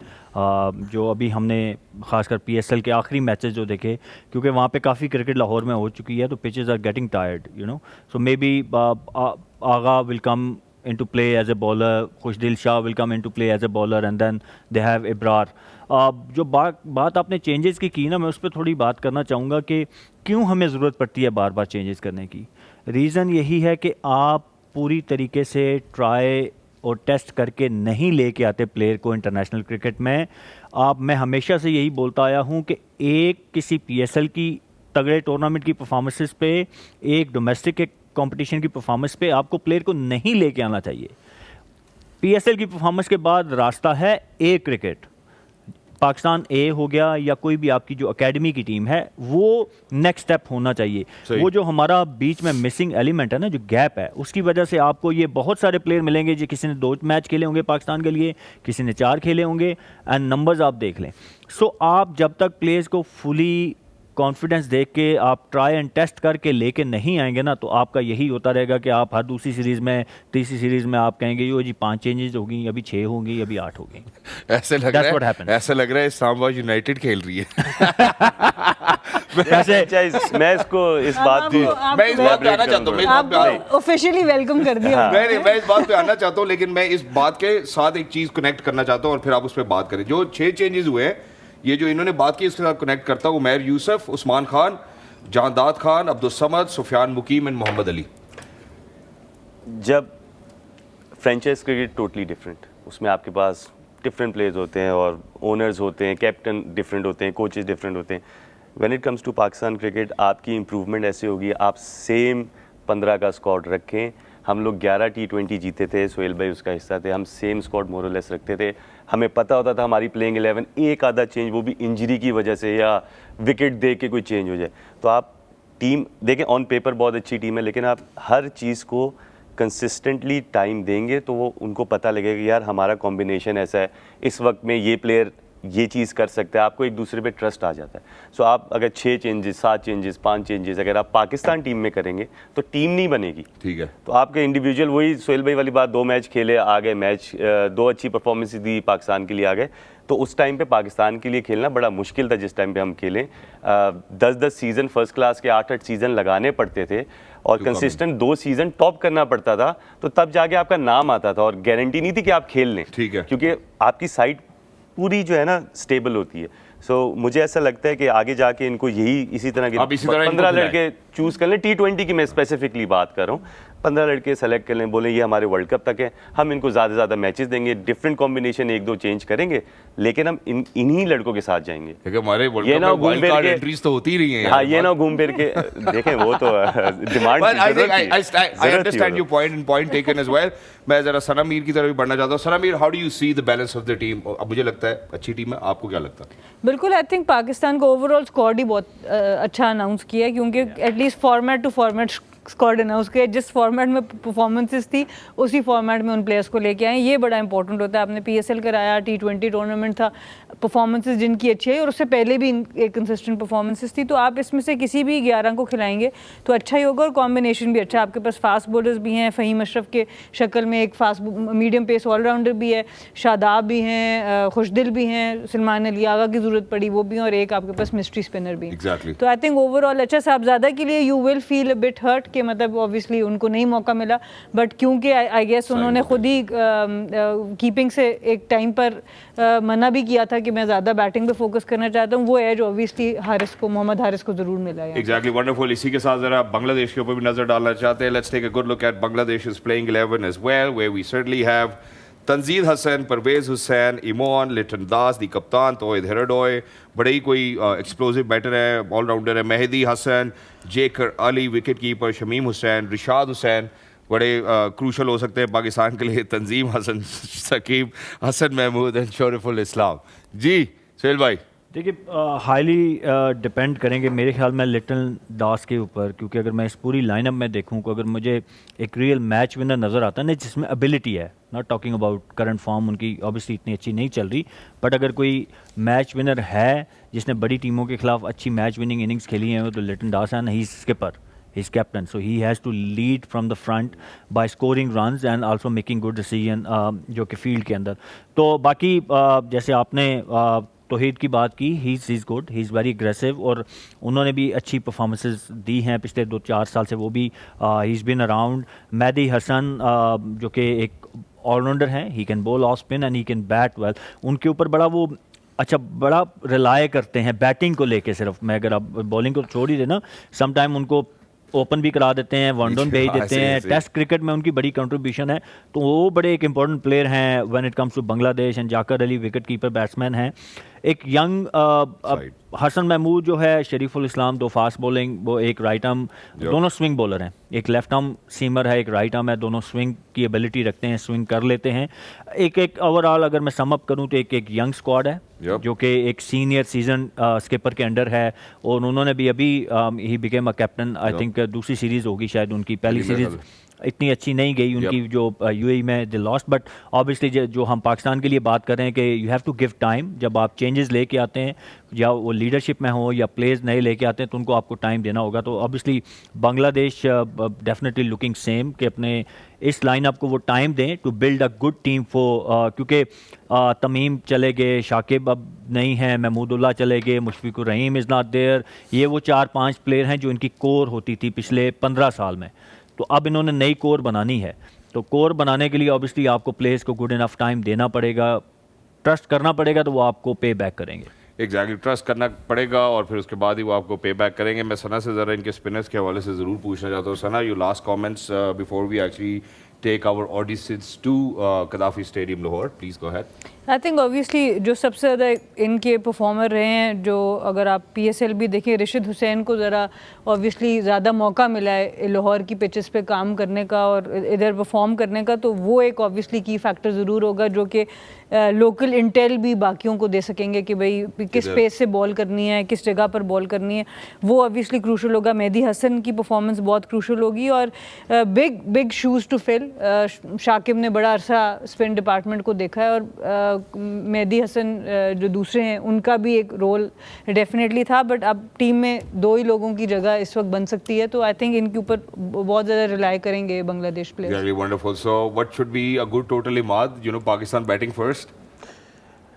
Speaker 3: जो अभी हमने खासकर PSL के आखिरी मैचेस जो देखे, क्योंकि वहाँ पे काफ़ी क्रिकेट लाहौर में हो चुकी है, तो pitches are getting tired, you know. So maybe Agha will come into play as a bowler, Khushdil Shah will come into play as a bowler, and then they have Ibrar. जो बात आपने चेंजेस की ना, मैं उस पर थोड़ी बात करना चाहूँगा कि क्यों हमें ज़रूरत पड़ती है बार बार चेंजेस करने की। रीज़न यही है कि आप पूरी तरीके से ट्राई और टेस्ट करके नहीं लेके आते प्लेयर को इंटरनेशनल क्रिकेट में। मैं हमेशा से यही बोलता आया हूँ कि एक किसी PSL की तगड़े टूर्नामेंट की परफॉर्मेंसेस पे, एक डोमेस्टिक के कंपटीशन की परफॉर्मेंस पे आपको प्लेयर को नहीं लेके आना चाहिए। PSL की परफॉर्मेंस के बाद रास्ता है A क्रिकेट, पाकिस्तान A हो गया, या कोई भी आपकी जो एकेडमी की टीम है, वो नेक्स्ट स्टेप होना चाहिए। वो जो हमारा बीच में मिसिंग एलिमेंट है ना, जो गैप है, उसकी वजह से आपको ये बहुत सारे प्लेयर मिलेंगे जो किसी ने 2 मैच खेले होंगे पाकिस्तान के लिए, किसी ने 4 खेले होंगे, एंड नंबर्स आप देख लें। सो आप जब तक प्लेयर्स को फुली कॉन्फिडेंस देख के आप ट्राई एंड टेस्ट करके लेके नहीं आएंगे ना, तो आपका यही होता रहेगा कि आप हर दूसरी सीरीज़ में, तीसरी सीरीज़ में आप कहेंगे यो जी 5 चेंजेस होगी, अभी 6 होंगी, अभी 8 होगी।
Speaker 2: ऐसे लग रहा है इस्लामाबाद यूनाइटेड खेल रही है।
Speaker 5: मैं इसको इस बात
Speaker 2: पे आना चाहता हूँ,
Speaker 4: आप ऑफिशियली वेलकम कर दिया।
Speaker 2: मैं इस बात पे आना चाहता हूँ, लेकिन मैं इस बात के साथ एक चीज कनेक्ट करना चाहता हूँ और फिर आप उस पर बात करें। जो 6 चेंजेस हुए हैं, ये जो इन्होंने बात की, इसके साथ कनेक्ट करता हूँ। उमैर यूसुफ, उस्मान खान, जांदाद खान, अब्दुल समद, सुफियान मुकीम एंड मोहम्मद अली।
Speaker 5: जब फ्रेंचाइज क्रिकेट टोटली डिफरेंट, उसमें आपके पास डिफरेंट प्लेयर्स होते हैं और ओनर्स होते हैं, कैप्टन डिफरेंट होते हैं, कोचेस डिफरेंट होते हैं। When it comes to Pakistan cricket, आपकी इंप्रूवमेंट ऐसे होगी, आप सेम 15 का स्क्वाड रखें, हम लोग 11 T20 जीते थे, सोहेल भाई उसका हिस्सा थे, हम सेम स्क्वाड मोरलेस रखते थे, हमें पता होता था हमारी प्लेइंग 11 एक आधा चेंज, वो भी इंजरी की वजह से या विकेट दे के कोई चेंज हो जाए। तो आप टीम देखें, ऑन पेपर बहुत अच्छी टीम है, लेकिन आप हर चीज़ को कंसिस्टेंटली टाइम देंगे तो वो उनको पता लगेगा कि यार हमारा कॉम्बिनेशन ऐसा है, इस वक्त में ये प्लेयर ये चीज़ कर सकता है, आपको एक दूसरे पे ट्रस्ट आ जाता है। सो आप अगर 6 चेंजेस, 7 चेंजेस, 5 चेंजेस अगर आप पाकिस्तान टीम में करेंगे तो टीम नहीं बनेगी।
Speaker 2: ठीक है।
Speaker 5: तो आपके इंडिविजुअल, वही सोहेल भाई वाली बात, 2 मैच खेले आ गए, मैच 2 अच्छी परफॉर्मेंस दी पाकिस्तान के लिए आ गए, तो उस टाइम पे पाकिस्तान के लिए खेलना बड़ा मुश्किल था जिस टाइम पे हम खेलें। 10-10 सीज़न फर्स्ट क्लास के 8-8 सीज़न लगाने पड़ते थे और कंसिस्टेंट 2 सीज़न टॉप करना पड़ता था, तो तब जाके आपका नाम आता था और गारंटी नहीं थी कि आप खेल लें।
Speaker 2: ठीक है।
Speaker 5: क्योंकि आपकी साइड पूरी जो है ना स्टेबल होती है। सो मुझे ऐसा लगता है कि आगे जाके इनको यही इसी तरह के 15 लड़के चूज़ कर लें। T20 की मैं स्पेसिफिकली बात कर रहा हूँ, 15 लड़के सेलेक्ट कर लें, बोलें ये हमारे वर्ल्ड कप तक है, हम इनको ज़्यादा से ज़्यादा मैचेस देंगे, डिफरेंट कॉम्बिनेशन 1-2 चेंज करेंगे, लेकिन हम इन्हीं लड़कों के साथ जाएंगे।
Speaker 2: हमारे वर्ल्ड कप में वाइल्ड कार्ड एंट्रीज तो होती रही हैं।
Speaker 5: हाँ, ये ना घूम फिर के देखें, वो तो demand.
Speaker 2: I understand your point and point taken as well. मैं जरा सना मीर की तरफ भी बढ़ना चाहता हूँ। सना Mir, how do you see the balance of the team? अब मुझे लगता है अच्छी टीम है, आपको क्या लगता है?
Speaker 4: बिल्कुल, आई थिंक पाकिस्तान को ओवरऑल स्क्वाड ही बहुत अच्छा अनाउंस किया, क्योंकि at least format to format squad announce किया, जिस फॉर्मेट में परफॉर्मेंसेस थी उसी फॉर्मेट में उन प्लेयर्स को लेके आए। ये बड़ा इंपॉर्टेंट होता है। आपने PSL कराया, T20 टूर्नामेंट था, परफॉर्मेंसेस जिनकी अच्छी है और उससे पहले भी एक कंसिस्टेंट परफॉर्मेंसेस थी, तो आप इसमें से किसी भी 11 को खिलाएंगे तो अच्छा ही होगा और कॉम्बिनेशन भी अच्छा है। आपके पास फास्ट बॉलर्स भी हैं, फ़हीम अशरफ के शक्ल में एक फास्ट मीडियम पेस ऑलराउंडर भी है, शादाब भी हैं, खुशदिल भी हैं, सलमान अली आगा की ज़रूरत पड़ी वो भी, और एक आपके पास मिस्ट्री स्पिनर भी है। तो आई थिंक ओवरऑल अच्छा। साहबजादा के लिए you will feel a bit hurt कि मतलब ऑब्वियसली उनको नहीं मौका मिला, बट क्योंकि आई गेस उन्होंने खुद ही कीपिंग से एक टाइम पर मना भी किया था कि मैं ज़्यादा बैटिंग पे फोकस करना चाहता हूँ, वो एज ऑब्वियसली मोहम्मद हारिस को ज़रूर मिला है।
Speaker 2: Exactly, wonderful. इसी के साथ जरा बांग्लादेश के ऊपर भी नजर डालना चाहते हैं। Let's take a good look at Bangladesh's playing 11 as well, where we certainly have Tanzid Hasan, Parvez Hossain, Emon, Litton Das, the कप्तान, तोहिद हेराडोय, बड़े ही कोई एक्सप्लोसिव बैटर है, ऑलराउंडर है, मेहदी हसन, जेकर अली, विकेट कीपर शमीम हुसैन, रिशाद हुसैन, बड़े क्रूशल हो सकते हैं पाकिस्तान के लिए, तंजीम हसन, सकीब हसन महमूद एंड शरीफुल इस्लाम। जी सोहेल भाई,
Speaker 3: देखिए हाईली डिपेंड करेंगे मेरे ख्याल में लिटन दास के ऊपर, क्योंकि अगर मैं इस पूरी लाइनअप में देखूं तो अगर मुझे एक रियल मैच विनर नज़र आता है ना, जिसमें एबिलिटी है, not talking about current form उनकी ऑब्वियसली इतनी अच्छी नहीं चल रही, बट अगर कोई मैच विनर है जिसने बड़ी टीमों के खिलाफ अच्छी मैच विनिंग इनिंग्स खेली हैं तो लिटन दास है, he skipper, he is captain, so he has to lead from the front by scoring runs and also making good decision जो कि फील्ड के अंदर। तो बाकी जैसे आपने तौहीद की बात की, he is good, he is very aggressive, और उन्होंने भी अच्छी परफॉर्मेंसेस दी हैं पिछले 2-4 साल से, वो भी he is been around. Mehdi Hasan जो कि एक ऑलराउंडर हैं, he can bowl off spin and he can bat well, उनके ऊपर बड़ा वो अच्छा बड़ा रिलाय करते हैं बैटिंग को लेके सिर्फ। मैं अगर आप बॉलिंग को छोड़ ही देना, सम टाइम उनको ओपन भी करा देते हैं, वन डाउन भेज देते हैं, टेस्ट क्रिकेट में उनकी बड़ी कंट्रीब्यूशन है, तो वो बड़े एक इंपॉर्टेंट प्लेयर हैं when it comes to Bangladesh. And Jaker Ali wicket keeper batsman हैं। एक यंग हसन महमूद जो है, शरीफुल इस्लाम, 2 फास्ट बॉलिंग, वो एक राइट आर्म, दोनों स्विंग बॉलर हैं, एक लेफ्ट आर्म सीमर है, एक राइट आर्म है, दोनों स्विंग की एबिलिटी रखते हैं, स्विंग कर लेते हैं। एक ओवरऑल अगर मैं सम अप करूं तो एक यंग स्क्वाड है जो कि एक सीनियर सीजन स्किपर के अंडर है, और उन्होंने भी अभी he became a captain, I think दूसरी सीरीज़ होगी शायद उनकी, पहली सीरीज़ इतनी अच्छी नहीं गई उनकी जो यूएई में दे लॉस्ट, बट ऑब्वियसली जो हम पाकिस्तान के लिए बात कर रहे हैं कि you have to give time, जब आप चेंजेस लेके आते हैं या वो लीडरशिप में हो या प्लेयर्स नए लेके आते हैं तो उनको आपको टाइम देना होगा। तो obviously Bangladesh definitely looking same कि अपने इस लाइनअप को वो टाइम दें to build a good team for, क्योंकि तमीम चले गए, शाकिब अब नहीं है, महमूदुल्लाह चले गए, Mushfiqur Rahim is not there, ये वो 4-5 प्लेयर हैं जो इनकी कोर होती थी पिछले 15 साल में, तो अब इन्होंने नई कोर बनानी है। तो कोर बनाने के लिए ऑब्वियसली आपको प्लेयर्स को गुड इनफ टाइम देना पड़ेगा, ट्रस्ट करना पड़ेगा, तो वो आपको पे बैक करेंगे।
Speaker 2: एग्जैक्टली, ट्रस्ट करना पड़ेगा और फिर उसके बाद ही वो आपको पे बैक करेंगे। मैं सना से ज़रा इनके स्पिनर्स के हवाले से ज़रूर पूछना चाहता हूँ। Sana, you last comments before we actually take our audiences to Gaddafi Stadium, Lahore. Please go ahead.
Speaker 4: I think obviously जो सबसे ज़्यादा इनके परफॉर्मर रहे हैं, जो अगर आप PSL भी देखें, रिशिद हुसैन को ज़रा ऑब्वियसली ज़्यादा मौका मिला है लाहौर की पिचेस पे काम करने का और इधर परफॉर्म करने का, तो वो एक ऑब्वियसली की फैक्टर ज़रूर होगा जो कि लोकल इंटेल भी बाकियों को दे सकेंगे कि भाई किस पेस से बॉल करनी है, किस जगह पर बॉल करनी है, वो ऑब्वियसली क्रूशल होगा। मेहदी हसन की परफॉर्मेंस बहुत क्रूशल होगी और big shoes to fill. Shakib ने बड़ा अरसा स्पिन डिपार्टमेंट को देखा है और मेहदी हसन जो दूसरे हैं उनका भी एक रोल डेफिनेटली था, बट अब टीम में 2 ही लोगों की जगह इस वक्त बन सकती है, तो आई थिंक इनके ऊपर बहुत ज़्यादा रिलाई करेंगे Bangladesh players.
Speaker 2: Exactly, wonderful. So what should be a good total, Imad? You know, Pakistan batting first.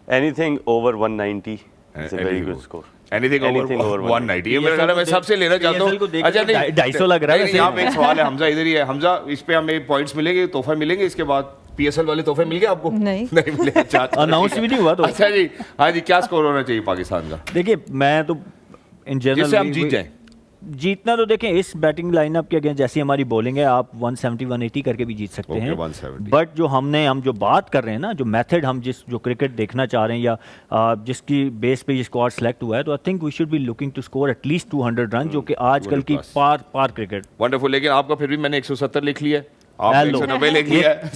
Speaker 5: Anything over 190 is a very good score.
Speaker 2: Anything over 190. ये मेरे ख्याल में मैं सबसे लेना चाहता
Speaker 3: PSL को
Speaker 2: हूँ।
Speaker 3: देख
Speaker 2: अच्छा
Speaker 3: के 250 लग रहा है
Speaker 2: नहीं,
Speaker 3: वैसे।
Speaker 2: यहाँ पे एक सवाल है, हमजा इधर ही है। हमजा, इस पे हमें पॉइंट्स मिलेंगे, तोहफा मिलेंगे इसके बाद? PSL वाले तोहफे मिल गए आपको?
Speaker 4: नहीं।
Speaker 2: नहीं मिले। अच्छा,
Speaker 3: अनाउंस भी नहीं हुआ तो।
Speaker 2: अच्छा जी, हाँ जी, क्या स्कोर होना चाहिए पाकिस्तान का
Speaker 3: देखिए मैं तो इन जनरल
Speaker 2: जिससे हम जीत जाएं?
Speaker 3: जीतना तो देखें इस बैटिंग लाइनअप के अगेंस्ट जैसी हमारी बॉलिंग है, आप 170 180 करके भी जीत सकते हैं।
Speaker 2: 170।
Speaker 3: बट जो हम जो बात कर रहे हैं ना, जो मेथड हम जो क्रिकेट देखना चाह रहे हैं या जिसकी बेस पे ये स्क्वाड सेलेक्ट हुआ है, तो I think we should be looking to score at least 200 run, जो कि आजकल की पार क्रिकेट।
Speaker 2: वंडरफुल। लेकिन आपका फिर भी मैंने 170 लिख लिया है, आपने 190 लिख लिया है।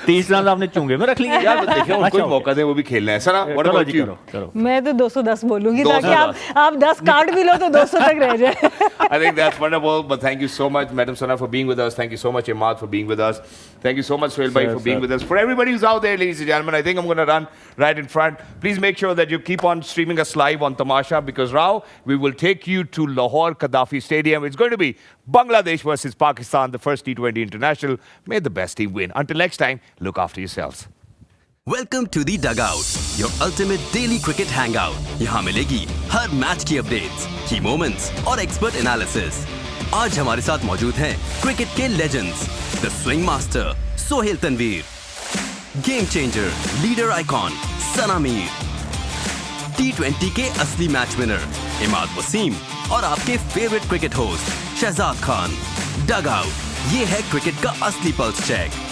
Speaker 3: 30 रन आपने चुंगे में रख लिए
Speaker 2: यार देखिए उनको भी मौका दे, वो भी खेलना है। सना, what about you?
Speaker 4: मैं तो 210 बोलूंगी
Speaker 2: 210
Speaker 4: ताकि आप 10 कार्ड भी लो तो 200 तक रह जाए।
Speaker 2: I think that's wonderful, but thank you so much, Madam Sana, for being with us. Thank you so much, Imad, for being with us. Thank you so much, Sohail Bhai, for being with us. For everybody who's out there, ladies and gentlemen, I think I'm going to run right in front. Please make sure that you keep on streaming us live on Tamasha, because now we will take you to Lahore Gaddafi Stadium. It's going to be Bangladesh versus Pakistan, the first T20 international. May the best team win. Until next time, look after yourselves.
Speaker 1: Welcome to the dugout, your ultimate daily cricket hangout. यहाँ मिलेगी हर मैच की अपडेट्स, की मोमेंट्स और एक्सपर्ट एनालिसिस। आज हमारे साथ मौजूद हैं क्रिकेट के legends, the swing master Sohail Tanveer, game changer, leader icon Sana Mir, T20 के असली मैच विनर इमाद वसीम और आपके favourite cricket host Shahzad Khan. Dugout, ये है क्रिकेट का असली पल्स चेक।